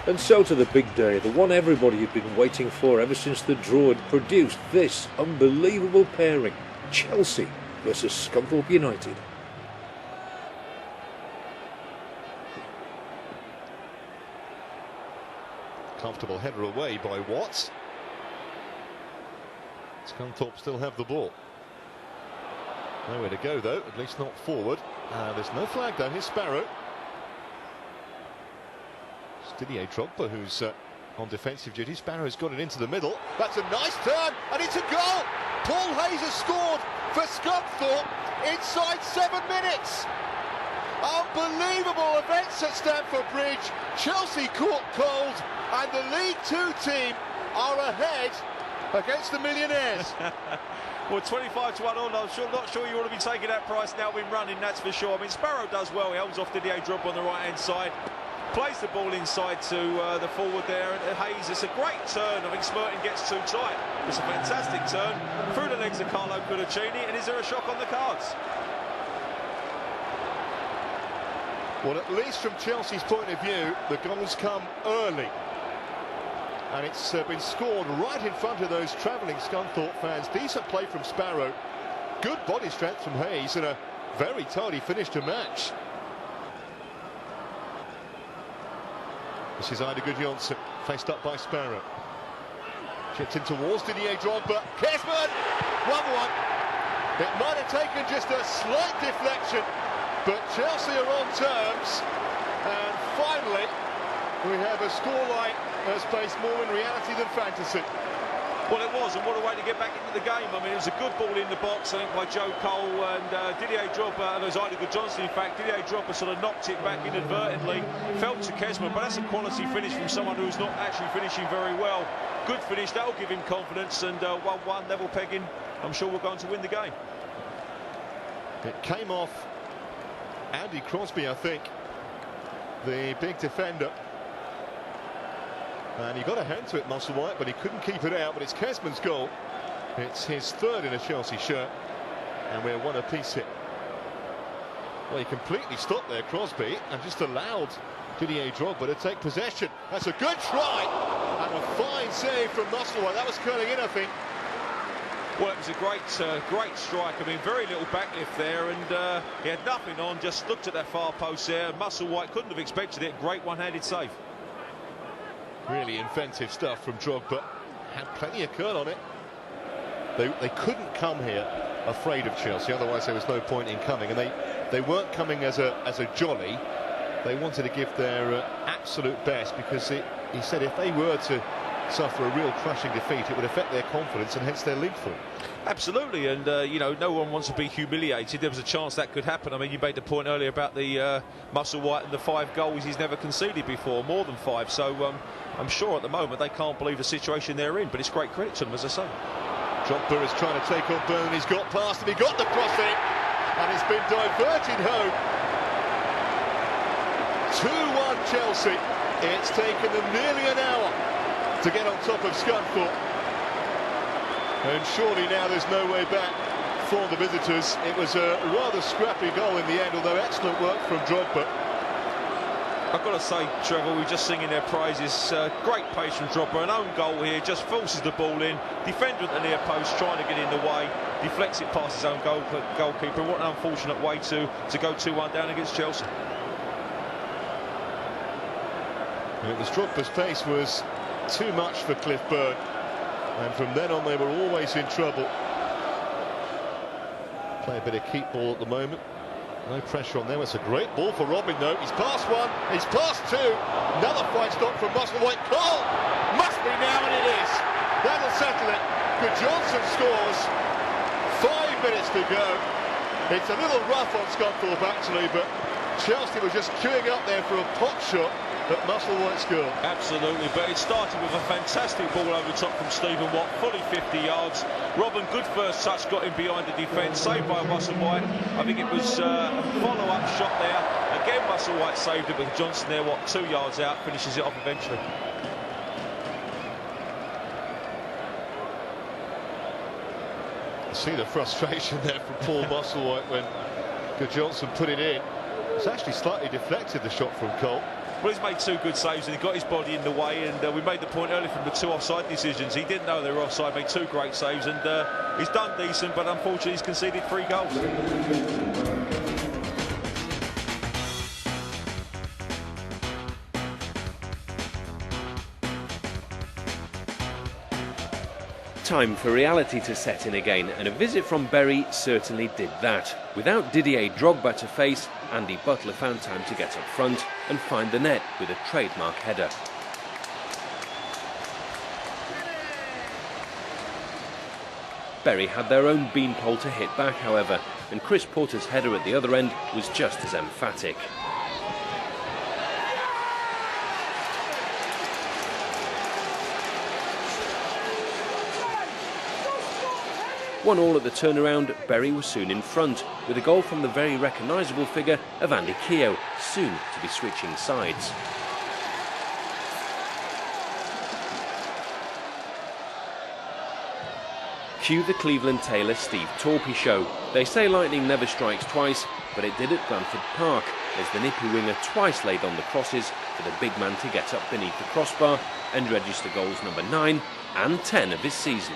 Speaker 2: And so to the big day, the one everybody had been waiting for ever since the draw had produced this unbelievable pairing, Chelsea versus Scunthorpe United.
Speaker 10: Comfortable header away by Watts. Scunthorpe still have the ball. Nowhere to go though, at least not forward. There's no flag though. Here's Sparrow. It's Didier Drogba who's on defensive duty. Sparrow's got it into the middle. That's a nice turn, and it's a goal. Paul Hayes has scored for Scunthorpe inside 7 minutes. Unbelievable events at Stamford Bridge. Chelsea caught cold, and the League Two team are ahead against the millionaires.
Speaker 11: Well, 25 to 1 on. I'm not sure you want to be taking that price now been running, that's for sure. I mean, Sparrow does well. He holds off Didier Drogba on the right-hand side. Plays the ball inside to the forward there. And Hayes, it's a great turn. I think Smerton gets too tight. It's a fantastic turn. Through the legs of Carlo Cudicini. And is there a shock on the cards?
Speaker 10: Well, at least from Chelsea's point of view, the goals come early. And it's been scored right in front of those travelling Scunthorpe fans. Decent play from Sparrow. Good body strength from Hayes, and a very tidy finish to match. This is Ida Gudjonsson, faced up by Sparrow. Chipped in towards Didier Drogba. Kesman! 1-1. It might have taken just a slight deflection, but Chelsea are on terms. And finally, we have a scoreline that's based more in reality than fantasy.
Speaker 11: Well, it was, and what a way to get back into the game. I mean, it was a good ball in the box, I think, by Joe Cole and Didier Drogba, and it was Ida Gudjonsson, in fact. Didier Drogba sort of knocked it back inadvertently, fell to Kesman, but that's a quality finish from someone who's not actually finishing very well. Good finish, that'll give him confidence, and 1-1, level pegging. I'm sure we're going to win the game.
Speaker 10: It came off Andy Crosby, I think, the big defender. And he got a hand to it, Musselwhite, but he couldn't keep it out. But it's Kesman's goal. It's his third in a Chelsea shirt. And we're one apiece here. Well, he completely stopped there, Crosby, and just allowed Didier Drogba to take possession. That's a good try. And a fine save from Musselwhite. That was curling in, I think.
Speaker 11: Well, it was a great strike. I mean, very little backlift there, and he had nothing on, just looked at that far post there. Musselwhite couldn't have expected it. Great one-handed save.
Speaker 10: Really inventive stuff from Drogba. Had plenty of curl on it. They couldn't come here afraid of Chelsea, otherwise there was no point in coming. And they weren't coming as a jolly. They wanted to give their absolute best, because he said if they were to suffer a real crushing defeat, it would affect their confidence and hence their league form.
Speaker 11: Absolutely, and you know, no one wants to be humiliated. There was a chance that could happen. I mean, you made the point earlier about the Musselwhite and the 5 goals he's never conceded before, more than 5. So I'm sure at the moment they can't believe the situation they're in, but it's great credit to them, as I say.
Speaker 10: Drogba is trying to take on Byrne. He's got past him, he got the cross in, and it's been diverted home. 2-1 Chelsea. It's taken them nearly an hour to get on top of Scunthorpe. And surely now there's no way back for the visitors. It was a rather scrappy goal in the end, although excellent work from Drogba.
Speaker 11: I've got to say, Trevor, we're just singing their praises. Great pace from Drogba. An own goal here, just forces the ball in. Defender at the near post, trying to get in the way. Deflects it past his own goalkeeper. What an unfortunate way to go 2-1 down against Chelsea.
Speaker 10: It was Drogba's pace was too much for Cliff Byrne. And from then on, they were always in trouble. Play a bit of keep ball at the moment. No pressure on them. It's a great ball for Robin, though. He's passed one. He's passed 2. Another fine stop from Musselwhite. Cole! Must be now, and it is. That'll settle it. Gudjonsson scores. 5 minutes to go. It's a little rough on Scunthorpe, actually, but Chelsea was just queuing up there for a pot shot. But Musselwhite scored.
Speaker 11: Absolutely, but it started with a fantastic ball over the top from Stephen Watt, fully 50 yards. Robin, good first touch, got him behind the defence, saved by Musselwhite. I think it was a follow-up shot there. Again, Musselwhite saved it, but Johnson there, 2 yards out, finishes it off eventually.
Speaker 10: See the frustration there from Paul Musselwhite when Gudjonsson put it in. It's actually slightly deflected, the shot from Cole.
Speaker 11: Well, he's made 2 good saves and he got his body in the way, and we made the point earlier from the 2 offside decisions. He didn't know they were offside, made 2 great saves, and he's done decent, but unfortunately he's conceded 3 goals.
Speaker 9: Time for reality to set in again, and a visit from Bury certainly did that. Without Didier Drogba to face, Andy Butler found time to get up front and find the net with a trademark header. Bury had their own beanpole to hit back, however, and Chris Porter's header at the other end was just as emphatic. One all at the turnaround, Bury was soon in front, with a goal from the very recognisable figure of Andy Keogh, soon to be switching sides. Cue the Cleveland Taylor Steve Torpey show. They say lightning never strikes twice, but it did at Blandford Park, as the nippy winger twice laid on the crosses for the big man to get up beneath the crossbar and register goals number 9 and 10 of his season.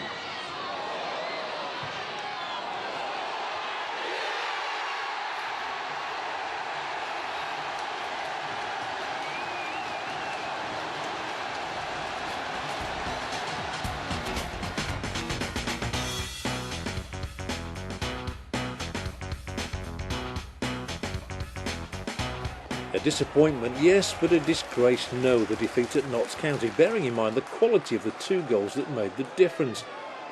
Speaker 2: A disappointment, yes, but a disgrace, no, the defeat at Notts County, bearing in mind the quality of the 2 goals that made the difference.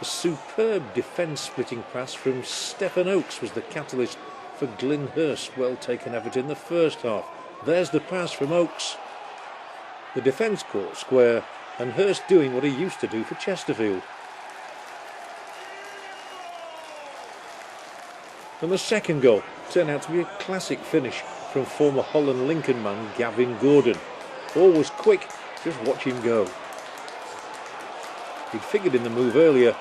Speaker 2: A superb defence-splitting pass from Stephen Oakes was the catalyst for Glyn Hurst's well-taken effort in the first half. There's the pass from Oakes. The defence caught square, and Hurst doing what he used to do for Chesterfield. And the second goal turned out to be a classic finish from former Holland Lincoln man Gavin Gordon. All was quick, just watch him go. He'd figured in the move earlier,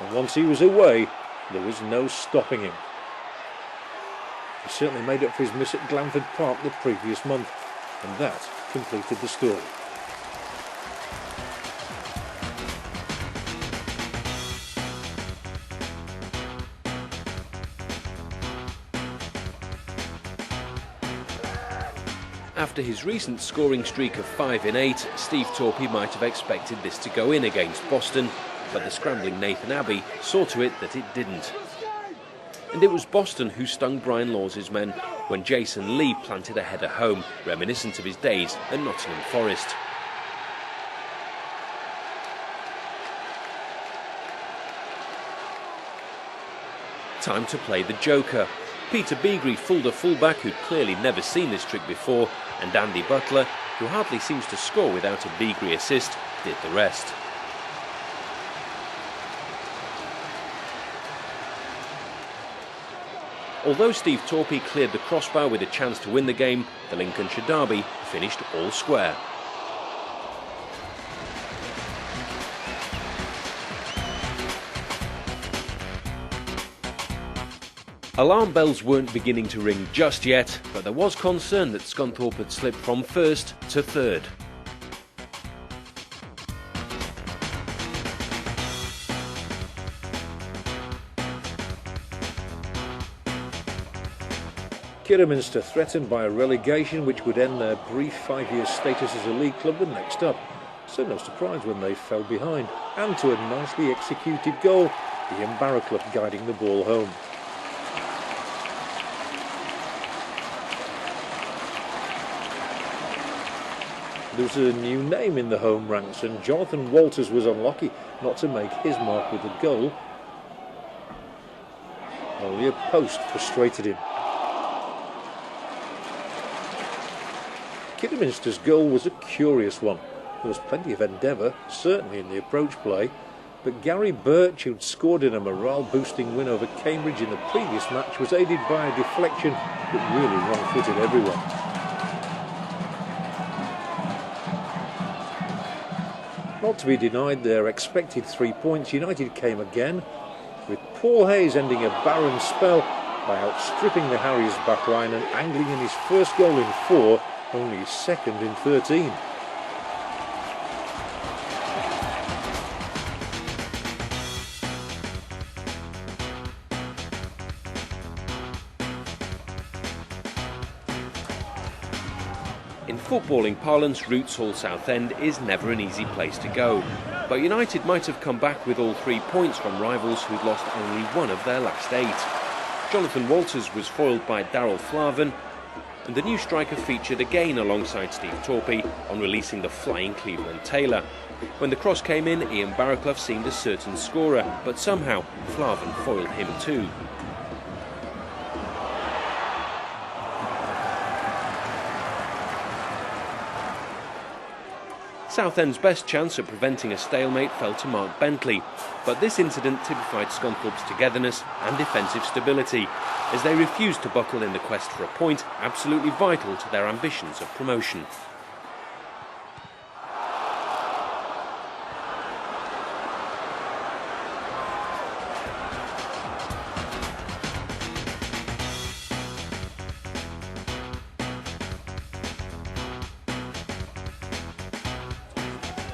Speaker 2: and once he was away, there was no stopping him. He certainly made up for his miss at Blandford Park the previous month, and that completed the story.
Speaker 9: After his recent scoring streak of 5 in 8, Steve Torpey might have expected this to go in against Boston, but the scrambling Nathan Abbey saw to it that it didn't. And it was Boston who stung Brian Lawes' men when Jason Lee planted a header home, reminiscent of his days at Nottingham Forest. Time to play the joker. Peter Beagrie fooled a fullback who'd clearly never seen this trick before, and Andy Butler, who hardly seems to score without a Beagrie assist, did the rest. Although Steve Torpey cleared the crossbar with a chance to win the game, the Lincolnshire derby finished all square. Alarm bells weren't beginning to ring just yet, but there was concern that Scunthorpe had slipped from first to third.
Speaker 2: Kidderminster threatened by a relegation which would end their brief 5-year status as a league club were next up, so no surprise when they fell behind, and to a nicely executed goal, Ian Barraclough guiding the ball home. There was a new name in the home ranks, and Jonathan Walters was unlucky not to make his mark with a goal. Only a post frustrated him. Kidderminster's goal was a curious one. There was plenty of endeavour, certainly in the approach play, but Gary Birch, who'd scored in a morale-boosting win over Cambridge in the previous match, was aided by a deflection that really wrong-footed everyone. Not to be denied their expected 3 points, United came again, with Paul Hayes ending a barren spell by outstripping the Harriers backline and angling in his first goal in 4, only his second in 13.
Speaker 9: In footballing parlance, Roots Hall Southend is never an easy place to go. but United might have come back with all 3 points from rivals who'd lost only one of their last 8. Jonathan Walters was foiled by Daryl Flavin, and the new striker featured again alongside Steve Torpey on releasing the flying Cleveland Taylor. When the cross came in, Ian Barraclough seemed a certain scorer, but somehow Flavin foiled him too. Southend's best chance at preventing a stalemate fell to Mark Bentley, but this incident typified Scunthorpe's togetherness and defensive stability, as they refused to buckle in the quest for a point, absolutely vital to their ambitions of promotion.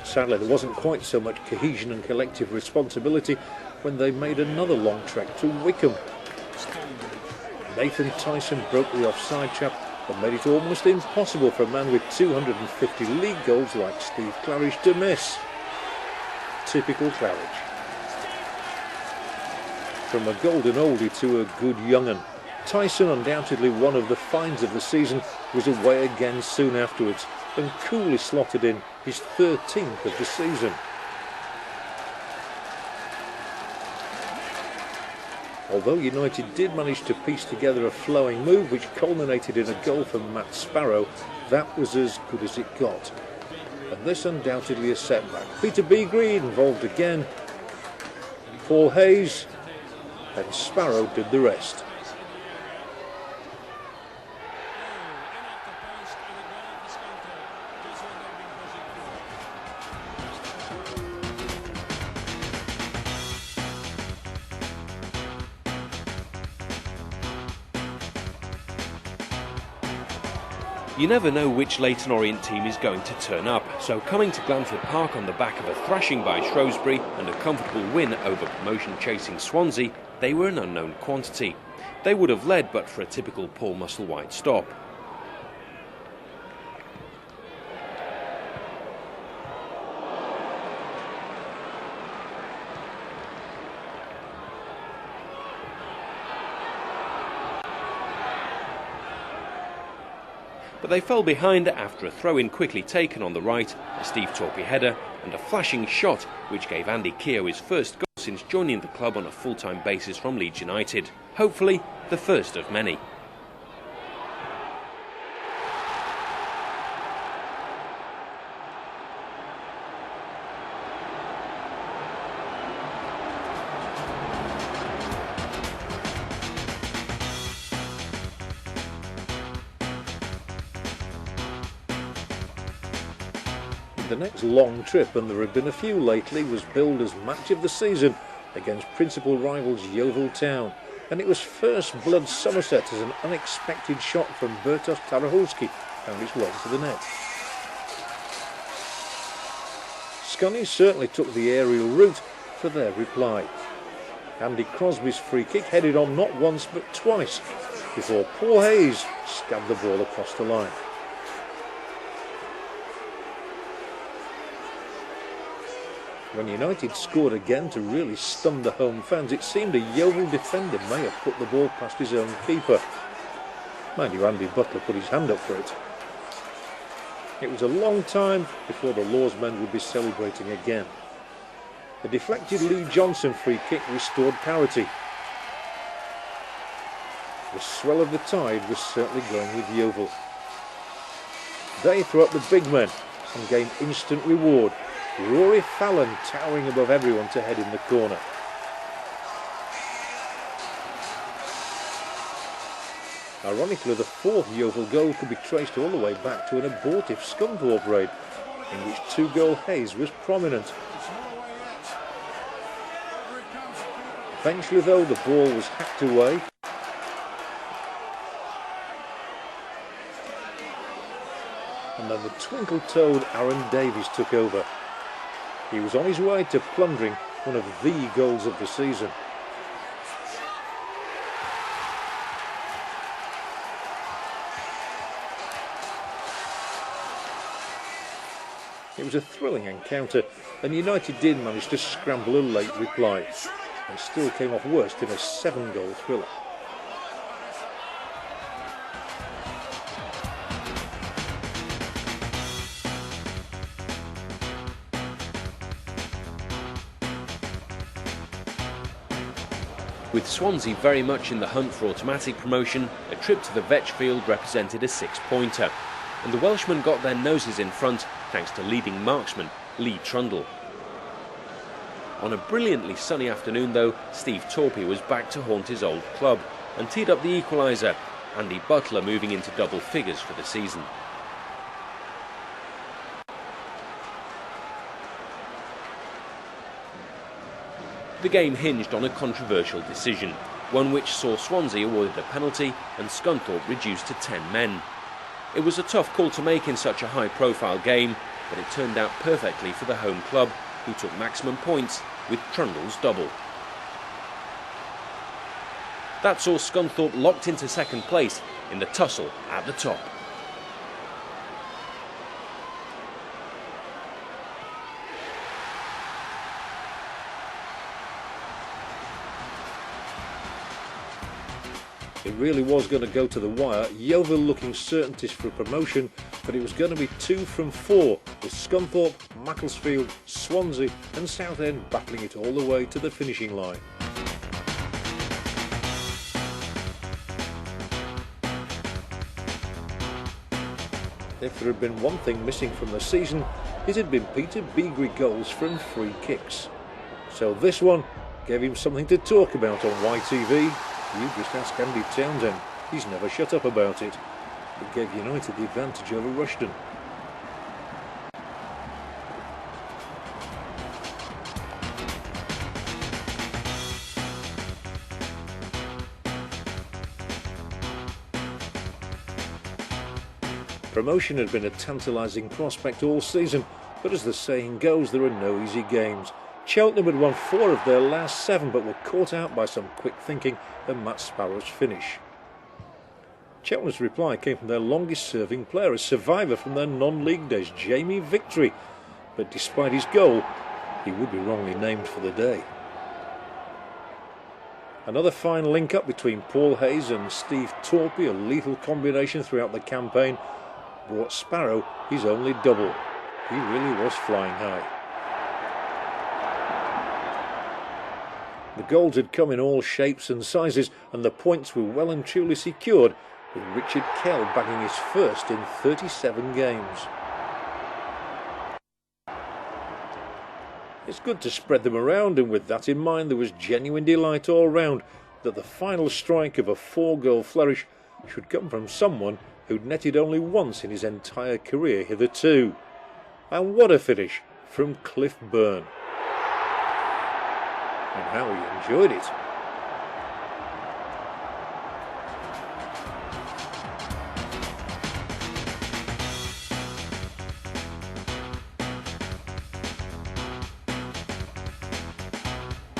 Speaker 2: Sadly, there wasn't quite so much cohesion and collective responsibility when they made another long trek to Wickham. Nathan Tyson broke the offside trap and made it almost impossible for a man with 250 league goals like Steve Claridge to miss. Typical Claridge. From a golden oldie to a good young'un, Tyson, undoubtedly one of the finds of the season, was away again soon afterwards and coolly slotted in his 13th of the season. Although United did manage to piece together a flowing move which culminated in a goal from Matt Sparrow, that was as good as it got. And this undoubtedly a setback. Peter Begree involved again, Paul Hayes, and Sparrow did the rest.
Speaker 9: You never know which Leyton Orient team is going to turn up, so coming to Glanford Park on the back of a thrashing by Shrewsbury and a comfortable win over promotion-chasing Swansea, they were an unknown quantity. They would have led but for a typical Paul Musselwhite stop. But they fell behind after a throw-in quickly taken on the right, a Steve Torpey header and a flashing shot which gave Andy Keogh his first goal since joining the club on a full-time basis from Leeds United. Hopefully the first of many.
Speaker 2: The next long trip, and there had been a few lately, was billed as match of the season against principal rivals Yeovil Town, and it was first blood Somerset as an unexpected shot from Bertos Tarahulski found its way to the net. Scunny certainly took the aerial route for their reply. Andy Crosby's free kick headed on not once but twice before Paul Hayes scabbed the ball across the line. When United scored again to really stun the home fans, it seemed a Yeovil defender may have put the ball past his own keeper. Mind you, Andy Butler put his hand up for it. It was a long time before the Law's men would be celebrating again. The deflected Lee Johnson free kick restored parity. The swell of the tide was certainly going with Yeovil. They threw up the big men and gained instant reward. Rory Fallon towering above everyone to head in the corner. Ironically, the fourth Yeovil goal could be traced all the way back to an abortive Scunthorpe raid, in which 2-goal Hayes was prominent. Eventually, though, the ball was hacked away. And then the twinkle-toed Aaron Davies took over. He was on his way to plundering one of the goals of the season. It was a thrilling encounter, and United did manage to scramble a late reply, and still came off worst in a 7-goal thriller.
Speaker 9: With Swansea very much in the hunt for automatic promotion, a trip to the Vetch Field represented a 6-pointer, and the Welshmen got their noses in front thanks to leading marksman Lee Trundle. On a brilliantly sunny afternoon though, Steve Torpey was back to haunt his old club and teed up the equaliser, Andy Butler moving into double figures for the season. The game hinged on a controversial decision, one which saw Swansea awarded a penalty and Scunthorpe reduced to 10 men. It was a tough call to make in such a high-profile game, but it turned out perfectly for the home club, who took maximum points with Trundle's double. That saw Scunthorpe locked into second place in the tussle at the top.
Speaker 2: It really was going to go to the wire, Yeovil looking certainties for promotion, but it was going to be 2 from 4, with Scunthorpe, Macclesfield, Swansea and Southend battling it all the way to the finishing line. If there had been one thing missing from the season, it had been Peter Beagrie goals from free kicks. So this one gave him something to talk about on YTV. You just ask Andy Townsend, he's never shut up about it. It gave United the advantage over Rushden. Promotion had been a tantalising prospect all season, but as the saying goes, there are no easy games. Cheltenham had won 4 of their last 7, but were caught out by some quick thinking and Matt Sparrow's finish. Cheltenham's reply came from their longest-serving player, a survivor from their non-league days, Jamie Victory. But despite his goal, he would be wrongly named for the day. Another fine link-up between Paul Hayes and Steve Torpey, a lethal combination throughout the campaign, brought Sparrow his only double. He really was flying high. The goals had come in all shapes and sizes, and the points were well and truly secured, with Richard Kell bagging his first in 37 games. It's good to spread them around, and with that in mind there was genuine delight all round that the final strike of a 4-goal flourish should come from someone who'd netted only once in his entire career hitherto. And what a finish from Cliff Byrne. And how he enjoyed it.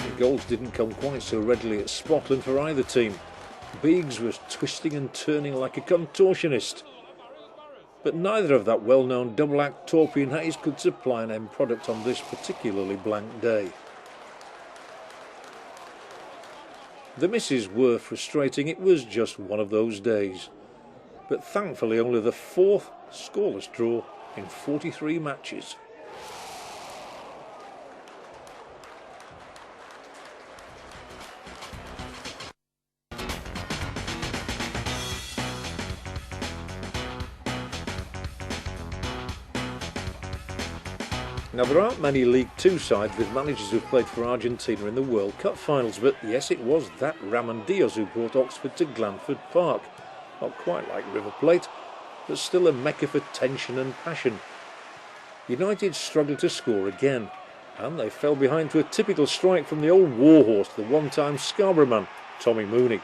Speaker 2: The goals didn't come quite so readily at Scotland for either team. Beegs was twisting and turning like a contortionist. But neither of that well-known double act Torpey and Hayes could supply an end product on this particularly blank day. The misses were frustrating, it was just one of those days. But thankfully only the 4th scoreless draw in 43 matches. Now, there aren't many League Two sides with managers who've played for Argentina in the World Cup finals, but yes, it was that Ramon Diaz who brought Oxford to Glanford Park. Not quite like River Plate, but still a mecca for tension and passion. United struggled to score again, and they fell behind to a typical strike from the old warhorse, the one-time Scarborough man, Tommy Mooney.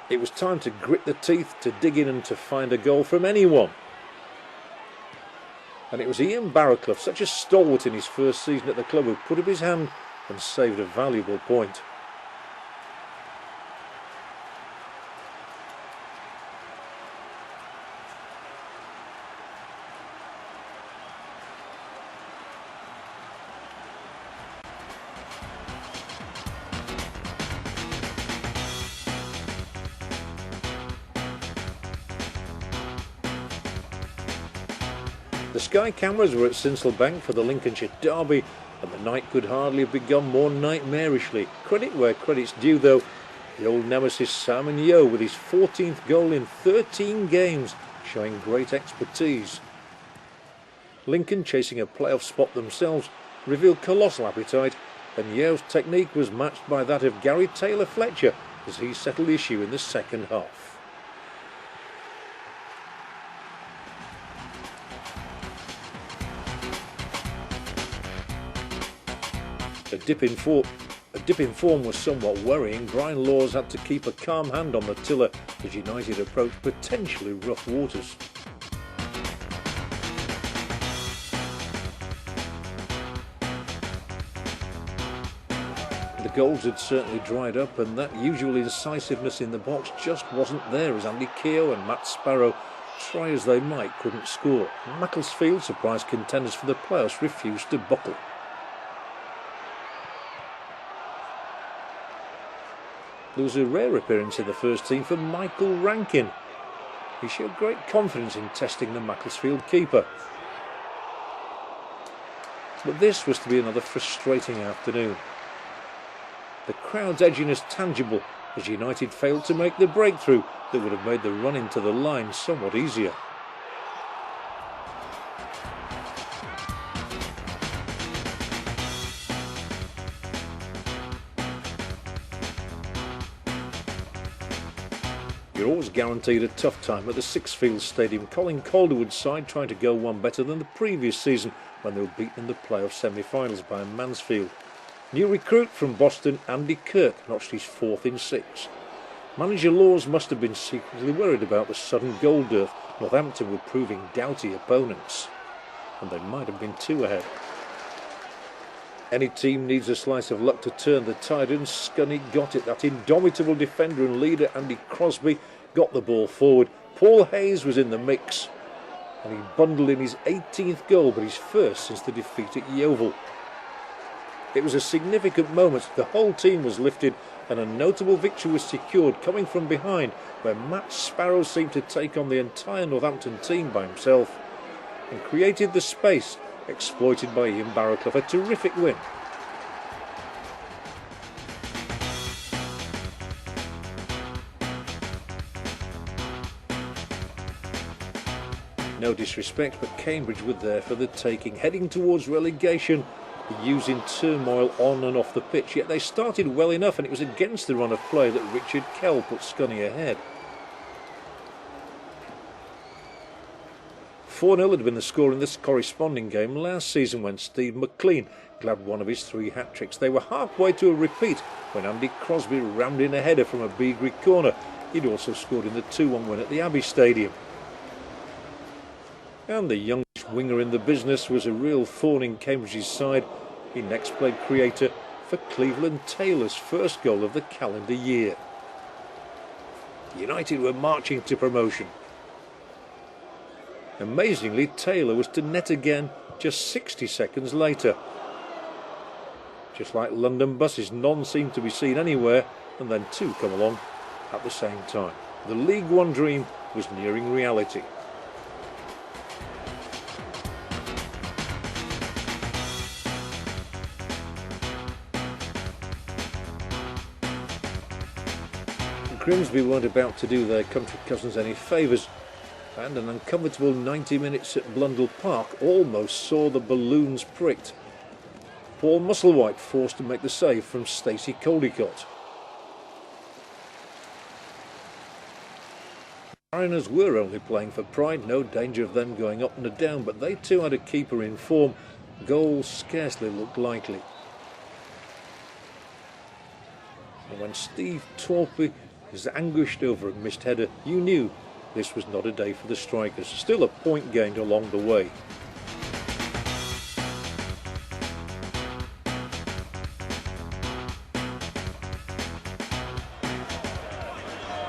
Speaker 2: It was time to grit the teeth, to dig in and to find a goal from anyone. And it was Ian Barrowclough, such a stalwart in his first season at the club, who put up his hand and saved a valuable point. The Sky cameras were at Sincilbank for the Lincolnshire derby, and the night could hardly have begun more nightmarishly. Credit where credit's due though. The old nemesis Simon Yeo with his 14th goal in 13 games, showing great expertise. Lincoln, chasing a playoff spot themselves, revealed colossal appetite, and Yeo's technique was matched by that of Gary Taylor-Fletcher as he settled issue in the second half. A dip in form was somewhat worrying. Brian Laws had to keep a calm hand on the tiller as United approached potentially rough waters. The goals had certainly dried up, and that usual incisiveness in the box just wasn't there as Andy Keogh and Matt Sparrow, try as they might, couldn't score. Macclesfield, surprise contenders for the playoffs, refused to buckle. There was a rare appearance in the first team for Michael Rankin. He showed great confidence in testing the Macclesfield keeper. But this was to be another frustrating afternoon. The crowd's edginess tangible as United failed to make the breakthrough that would have made the run into the line somewhat easier. You're always guaranteed a tough time at the Sixfields Stadium. Colin Calderwood's side trying to go one better than the previous season when they were beaten in the playoff semi-finals by Mansfield. New recruit from Boston, Andy Kirk, notched his 4th in 6. Manager Laws must have been secretly worried about the sudden goal dearth. Northampton were proving doughty opponents, and they might have been 2 ahead. Any team needs a slice of luck to turn the tide, and Scunny got it. That indomitable defender and leader Andy Crosby got the ball forward. Paul Hayes was in the mix, and he bundled in his 18th goal, but his first since the defeat at Yeovil. It was a significant moment. The whole team was lifted, and a notable victory was secured coming from behind, where Matt Sparrow seemed to take on the entire Northampton team by himself and created the space exploited by Ian Barrowclough. A terrific win. No disrespect, but Cambridge were there for the taking, heading towards relegation, using turmoil on and off the pitch. Yet they started well enough, and it was against the run of play that Richard Kell put Scunny ahead. 4-0 had been the score in this corresponding game last season when Steve McLean grabbed one of his 3 hat-tricks. They were halfway to a repeat when Andy Crosby rammed in a header from a Beagrie corner. He'd also scored in the 2-1 win at the Abbey Stadium. And the youngest winger in the business was a real thorn in Cambridge's side. He next played creator for Cleveland Taylor's first goal of the calendar year. United were marching to promotion. Amazingly, Taylor was to net again just 60 seconds later. Just like London buses, none seemed to be seen anywhere, and then 2 come along at the same time. The League One dream was nearing reality. Grimsby weren't about to do their country cousins any favours, and an uncomfortable 90 minutes at Blundell Park almost saw the balloons pricked. Paul Musselwhite forced to make the save from Stacey Caldicott. Mariners were only playing for pride, no danger of them going up and down, but they too had a keeper in form. Goals scarcely looked likely. And when Steve Torpey was anguished over a missed header, you knew this was not a day for the strikers. Still a point gained along the way.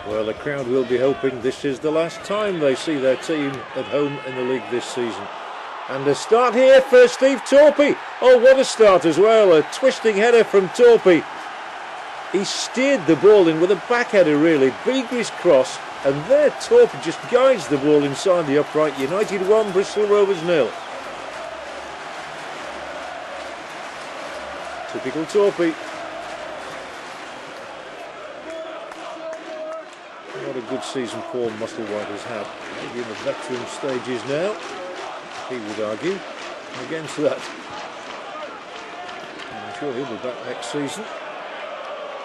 Speaker 2: Well, the crowd will be hoping this is the last time they see their team at home in the league this season. And a start here for Steve Torpey. Oh, what a start as well. A twisting header from Torpey. He steered the ball in with a backheader really, Beagrie's cross, and there Torpy just guides the ball inside the upright. United 1, Bristol Rovers 0. Typical Torpy. What a good season Paul Musselwhite has had. Maybe in the veteran stages now, he would argue, against that. I'm sure he'll be back next season.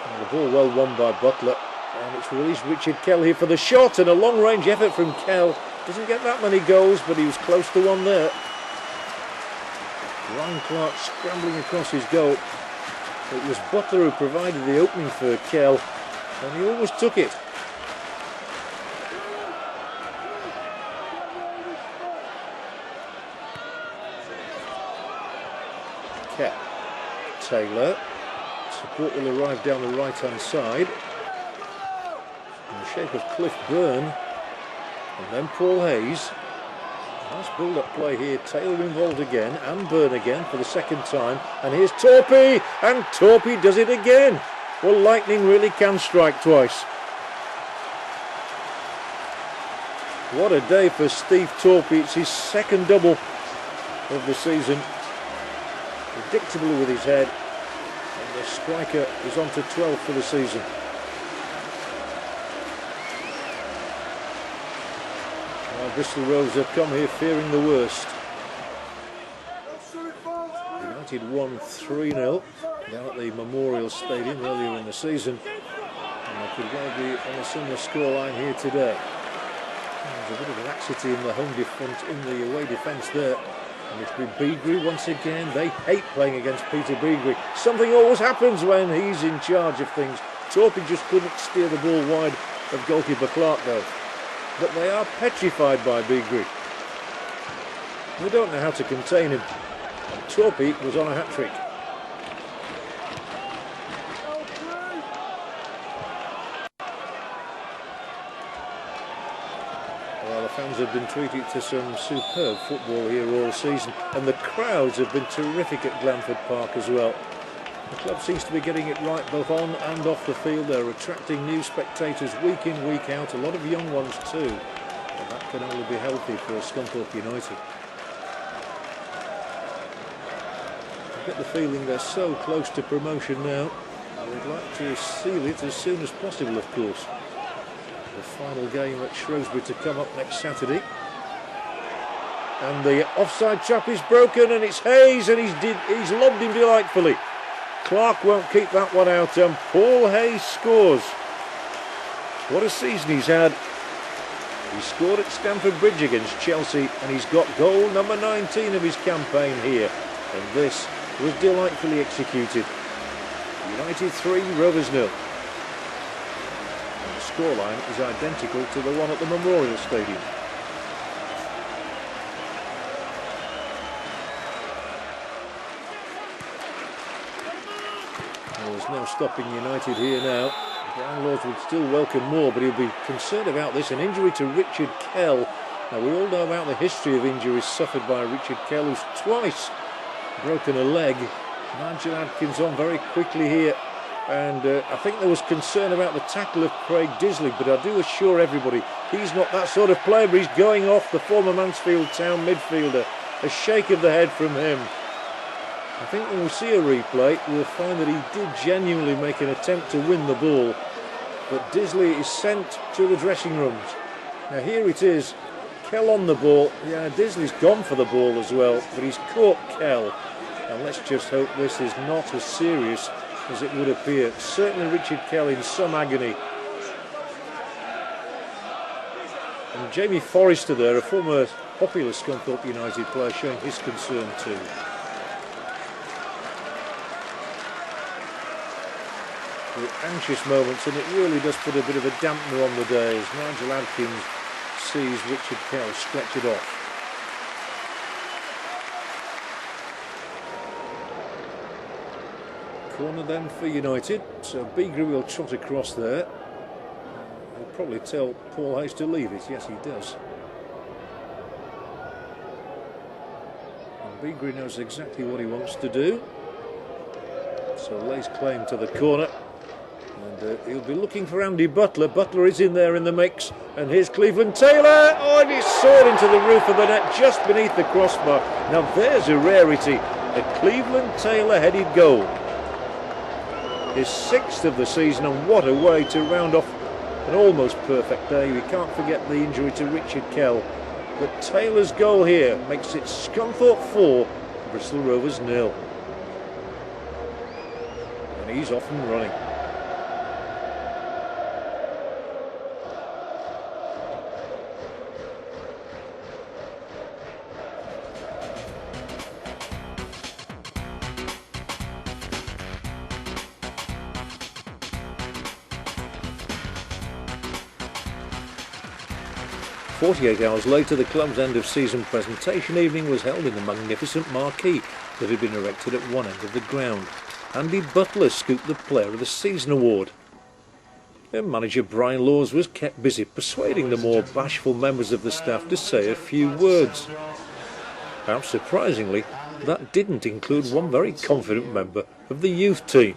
Speaker 2: And the ball well won by Butler, and it's released Richard Kell here for the shot, and a long range effort from Kell. Doesn't get that many goals, but he was close to one there. Ryan Clark scrambling across his goal. It was Butler who provided the opening for Kell, and he always took it. Kell. Taylor. Support will arrive down the right-hand side. In the shape of Cliff Byrne. And then Paul Hayes. Nice build-up play here. Taylor involved again, and Byrne again for the second time. And here's Torpy, and Torpy does it again. Well, lightning really can strike twice. What a day for Steve Torpy. It's his second double of the season. Predictably with his head. And the striker is on to 12 for the season. Bristol Rovers have come here fearing the worst. United won 3-0 down at the Memorial Stadium earlier in the season. And they could well be on a similar scoreline here today. There's a bit of an laxity in the home defence, in the away defence there. And it's been Beagrie once again. They hate playing against Peter Beagrie. Something always happens when he's in charge of things. Torpy just couldn't steer the ball wide of goalkeeper Clark though. But they are petrified by Beagrie. They don't know how to contain him. And Torpy was on a hat-trick. Well, the fans have been treated to some superb football here all season, and the crowds have been terrific at Glanford Park as well. The club seems to be getting it right both on and off the field. They're attracting new spectators week in, week out, a lot of young ones too. And that can only be healthy for Scunthorpe United. I get the feeling they're so close to promotion now. They'd like to seal it as soon as possible, of course. The final game at Shrewsbury to come up next Saturday. And the offside trap is broken, and it's Hayes, and he's lobbed him delightfully. Clark won't keep that one out, and Paul Hayes scores. What a season he's had. He scored at Stamford Bridge against Chelsea, and he's got goal number 19 of his campaign here. And this was delightfully executed. United 3, Rovers 0. And the scoreline is identical to the one at the Memorial Stadium. There's no stopping United here now. Brian Laws would still welcome more, but he'll be concerned about this. An injury to Richard Kell. Now, we all know about the history of injuries suffered by Richard Kell, who's twice broken a leg. Nigel Adkins on very quickly here. And I think there was concern about the tackle of Craig Disley, but I do assure everybody he's not that sort of player, but he's going off the former Mansfield Town midfielder. A shake of the head from him. I think when we see a replay, we'll find that he did genuinely make an attempt to win the ball, but Disley is sent to the dressing rooms. Now here it is, Kell on the ball. Yeah, Disley's gone for the ball as well, but he's caught Kell. And let's just hope this is not as serious as it would appear. Certainly Richard Kell in some agony. And Jamie Forrester there, a former popular Scunthorpe United player, showing his concern too. Anxious moments, and it really does put a bit of a dampener on the day as Nigel Adkins sees Richard Kell stretch it off. Corner then for United, so Beagrie will trot across there. He'll probably tell Paul Hayes to leave it, yes he does. And Beagrie knows exactly what he wants to do, so lays claim to the corner. And he'll be looking for Andy Butler. Butler is in there in the mix. And here's Cleveland Taylor. Oh, and he's soared into the roof of the net just beneath the crossbar. Now there's a rarity. A Cleveland Taylor headed goal. His 6th of the season, and what a way to round off an almost perfect day. We can't forget the injury to Richard Kell. But Taylor's goal here makes it Scunthorpe 4, Bristol Rovers 0. And he's off and running. "48 hours later, the club's end-of-season presentation evening was held in the magnificent marquee that had been erected at one end of the ground. Andy Butler scooped the Player of the Season award. Then manager Brian Laws was kept busy persuading the more bashful members of the staff to say a few words. Perhaps surprisingly, that didn't include one very confident member of the youth team.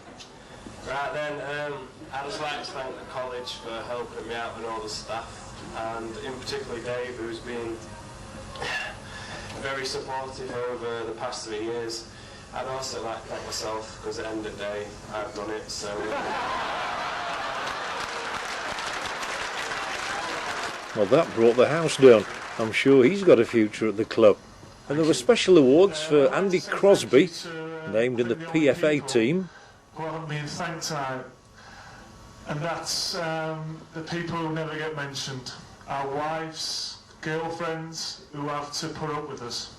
Speaker 12: Right then, I'd just like to thank the college for helping me out with all the stuff, and in particular Dave, who's been very supportive over the past 3 years. I'd also like to thank myself, because at the end of the day, I've done it, so...
Speaker 2: Well, that brought the house down. I'm sure he's got a future at the club. And there were special awards for Andy Crosby, named in the PFA team.
Speaker 13: What haven't been thanked out, and that's the people who never get mentioned. Our wives, girlfriends, who have to put up with us.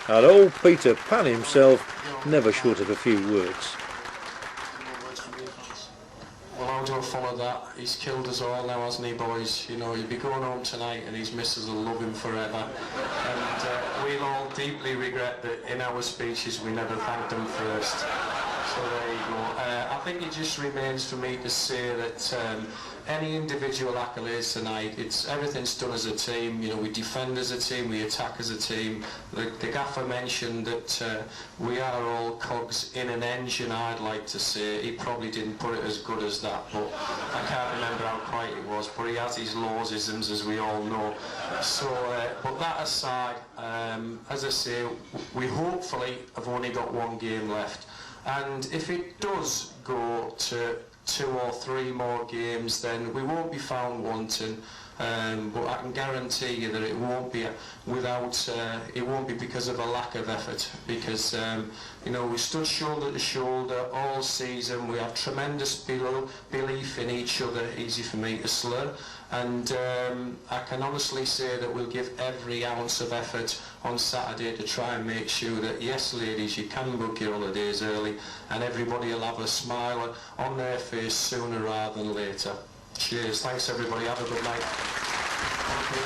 Speaker 2: And old Peter Pan himself, never short of a few words.
Speaker 12: Well, how do I follow that? He's killed us all now, hasn't he, boys? You know, he'll be going home tonight and his missus will love him forever. And we'll all deeply regret that in our speeches we never thanked him first. So there you go. I think it just remains for me to say that any individual accolades tonight, everything's done as a team. You know, we defend as a team, we attack as a team. The gaffer mentioned that we are all cogs in an engine, I'd like to say. He probably didn't put it as good as that, but I can't remember how quiet it was, but he has his laws-isms, as we all know. So, but that aside, as I say, we hopefully have only got one game left. And if it does go to 2 or 3 more games, then we won't be found wanting. But I can guarantee you that it won't be it won't be because of a lack of effort, because you know, we stood shoulder to shoulder all season. We have tremendous belief in each other, easy for me to slur, and I can honestly say that we'll give every ounce of effort on Saturday to try and make sure that, yes ladies, you can book your holidays early and everybody will have a smile on their face sooner rather than later. Cheers, thanks everybody, have a good night. Thank
Speaker 2: you.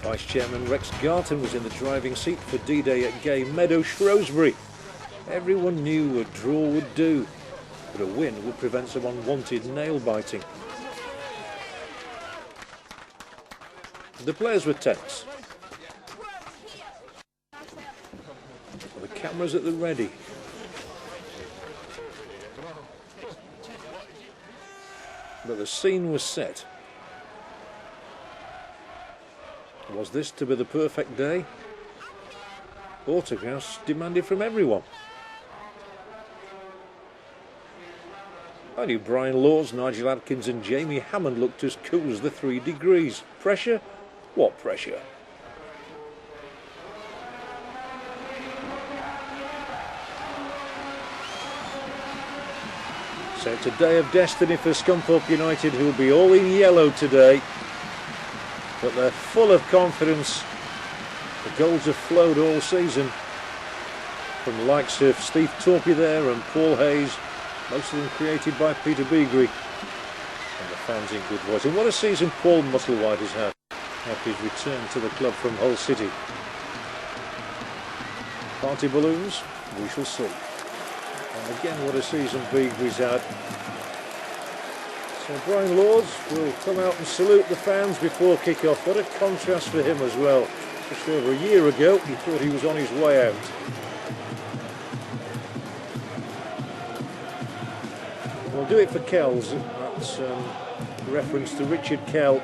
Speaker 2: Vice Chairman Rex Garton was in the driving seat for D-Day at Gay Meadow, Shrewsbury. Everyone knew a draw would do, but a win would prevent some unwanted nail-biting. The players were tense. The cameras at the ready. But the scene was set. Was this to be the perfect day? Autographs demanded from everyone. I knew Brian Laws, Nigel Adkins and Jamie Hammond looked as cool as the 3 degrees. Pressure? What pressure? So it's a day of destiny for Scunthorpe United, who will be all in yellow today. But they're full of confidence. The goals have flowed all season from the likes of Steve Torpey there and Paul Hayes, most of them created by Peter Beagrie, and the fans in good voice. And what a season Paul Musselwhite has had after his return to the club from Hull City. Party balloons, we shall see. And again, what a season Beagrie's had. So Brian Lords will come out and salute the fans before kick-off. What a contrast for him as well. Just over a year ago, he thought he was on his way out. We'll do it for Kells. That's reference to Richard Kell,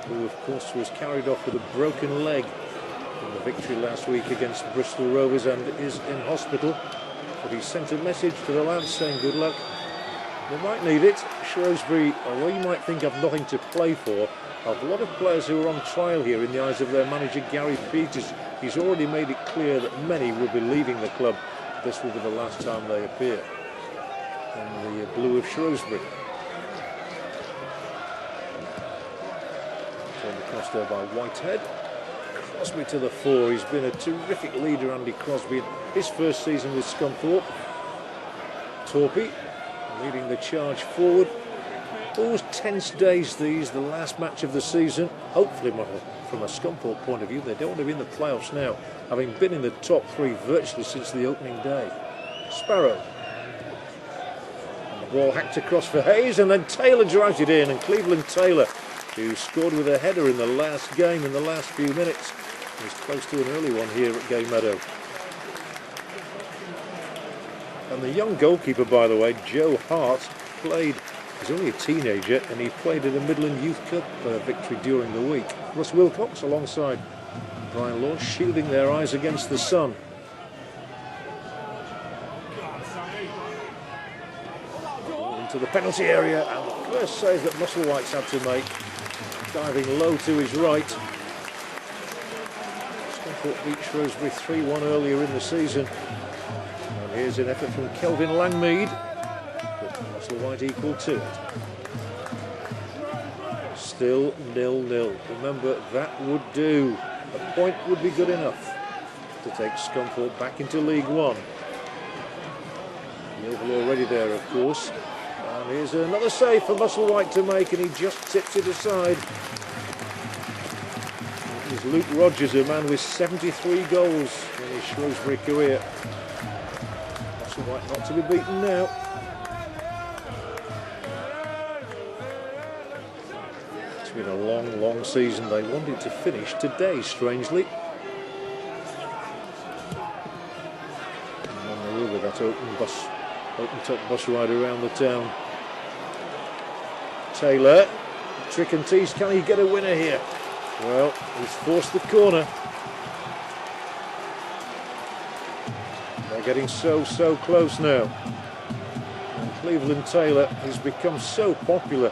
Speaker 2: who of course was carried off with a broken leg in the victory last week against Bristol Rovers and is in hospital. But he sent a message to the lads saying good luck. They might need it. Shrewsbury, although you might think I've nothing to play for, have a lot of players who are on trial here in the eyes of their manager Gary Peters. He's already made it clear that many will be leaving the club. This will be the last time they appear in the blue of Shrewsbury. Turned across there by Whitehead. Crosby to the fore. He's been a terrific leader, Andy Crosby, in his first season with Scunthorpe. Torpy leading the charge forward. Always tense days these, the last match of the season. Hopefully, from a Scunthorpe point of view, they don't want to be in the playoffs now, having been in the top three virtually since the opening day. Sparrow. And the ball hacked across for Hayes, and then Taylor drives it in, and Cleveland Taylor, who scored with a header in the last game in the last few minutes, was close to an early one here at Gay Meadow. And the young goalkeeper, by the way, Joe Hart, he's only a teenager, and he played in a Midland Youth Cup victory during the week. Russ Wilcox alongside Brian Lords, shielding their eyes against the sun. Into the penalty area, and the first save that Musselwhite's had to make, diving low to his right. Scunthorpe beat Shrewsbury 3-1 earlier in the season. And here's an effort from Kelvin Langmead, but Musselwhite equal to it. Still 0-0. Remember, that would do. A point would be good enough to take Scunthorpe back into League One. Yeovil already there, of course. And here's another save for Musselwhite to make, and he just tips it aside. It was Luke Rogers, a man with 73 goals in his Shrewsbury career. Musselwhite not to be beaten now. It's been a long, long season. They wanted to finish today, strangely. And on the river, that open top bus ride around the town. Taylor, trick and tease, can he get a winner here? Well, he's forced the corner. They're getting so close now. And Cleveland Taylor has become so popular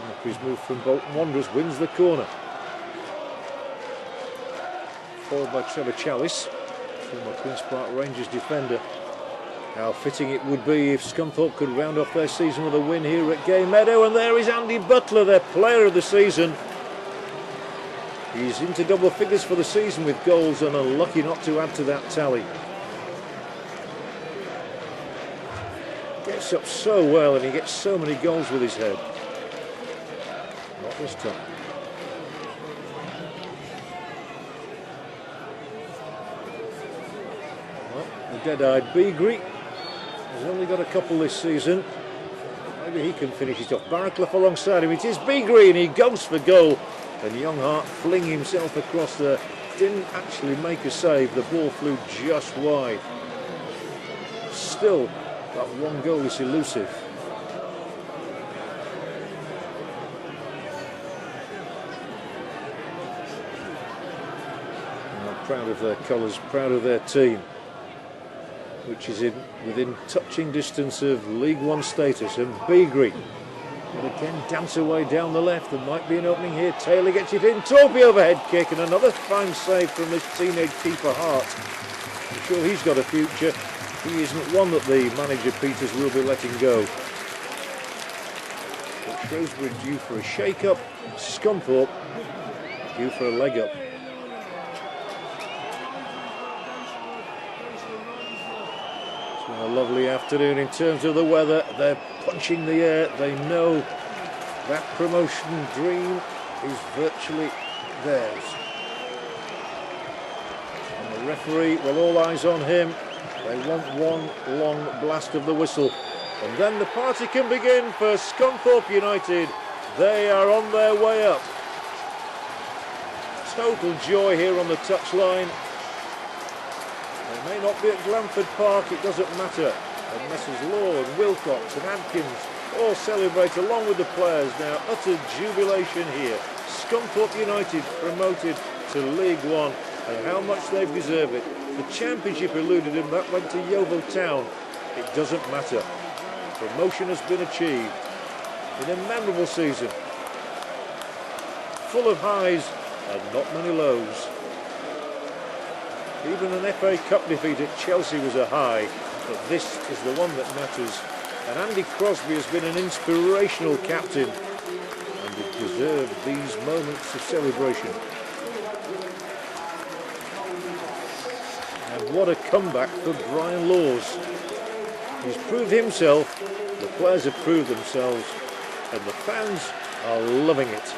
Speaker 2: after his move from Bolton Wanderers, wins the corner. Followed by Trevor Challis, former Queen's Park Rangers defender. How fitting it would be if Scunthorpe could round off their season with a win here at Gay Meadow. And there is Andy Butler, their player of the season. He's into double figures for the season with goals and unlucky not to add to that tally. Gets up so well and he gets so many goals with his head. Not this time. Well, the dead-eyed Beagrie. He's only got a couple this season. Maybe he can finish it off. Barraclough alongside him. It is Beagrie and he goes for goal. And Younghart flinging himself across there. Didn't actually make a save. The ball flew just wide. Still, that one goal is elusive. And I'm proud of their colours, proud of their team, which is within touching distance of League One status. And Beagrie will again dance away down the left. There might be an opening here. Taylor gets it in. Torpy overhead kick, and another fine save from this teenage keeper Hart. I'm sure he's got a future. He isn't one that the manager Peters will be letting go. But Shrewsbury due for a shake-up. Scunthorpe due for a leg up. A lovely afternoon in terms of the weather. They're punching the air. They know that promotion dream is virtually theirs. And the referee, well, all eyes on him. They want one long blast of the whistle And then the party can begin for Scunthorpe United. They are on their way up. Total joy here on the touchline. They may not be at Glanford Park, it doesn't matter. And Messrs Lord, Wilcox and Adkins all celebrate along with the players now. Utter jubilation here. Scunthorpe United promoted to League One, and how much they've deserved it. The championship eluded them, that went to Yeovil Town. It doesn't matter. Promotion has been achieved in a memorable season, full of highs and not many lows. Even an FA Cup defeat at Chelsea was a high, but this is the one that matters. And Andy Crosby has been an inspirational captain, and he deserved these moments of celebration. And what a comeback for Brian Laws. He's proved himself, the players have proved themselves, and the fans are loving it.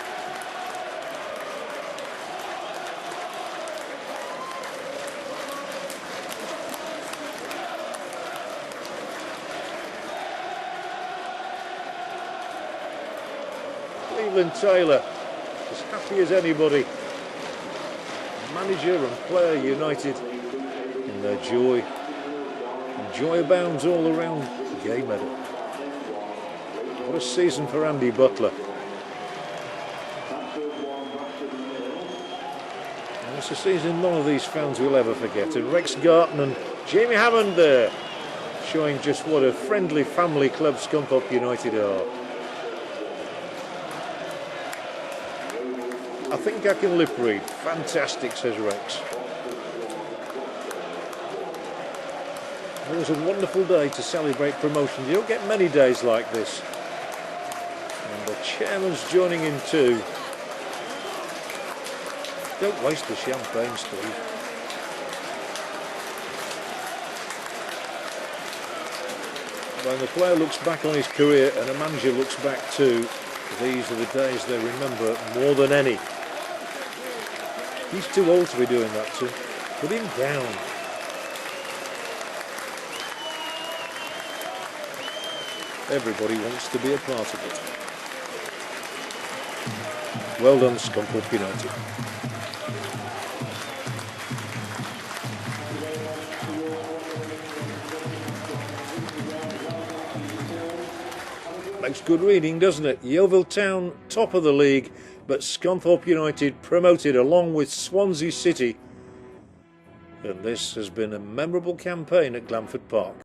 Speaker 2: Cleveland Taylor, as happy as anybody. Manager and player united in their joy. And joy abounds all around the Gay Meadow. What a season for Andy Butler. And it's a season none of these fans will ever forget. And Rex Garton and Jamie Hammond there, showing just what a friendly family club Scunthorpe United are. I think I can lip read. Fantastic, says Rex. It was a wonderful day to celebrate promotion. You don't get many days like this. And the chairman's joining in too. Don't waste the champagne, Steve. When the player looks back on his career and a manager looks back too, these are the days they remember more than any. He's too old to be doing that too. Put him down. Everybody wants to be a part of it. Well done, Scunthorpe United. Makes good reading, doesn't it? Yeovil Town, top of the league, but Scunthorpe United promoted along with Swansea City. And this has been a memorable campaign at Glanford Park.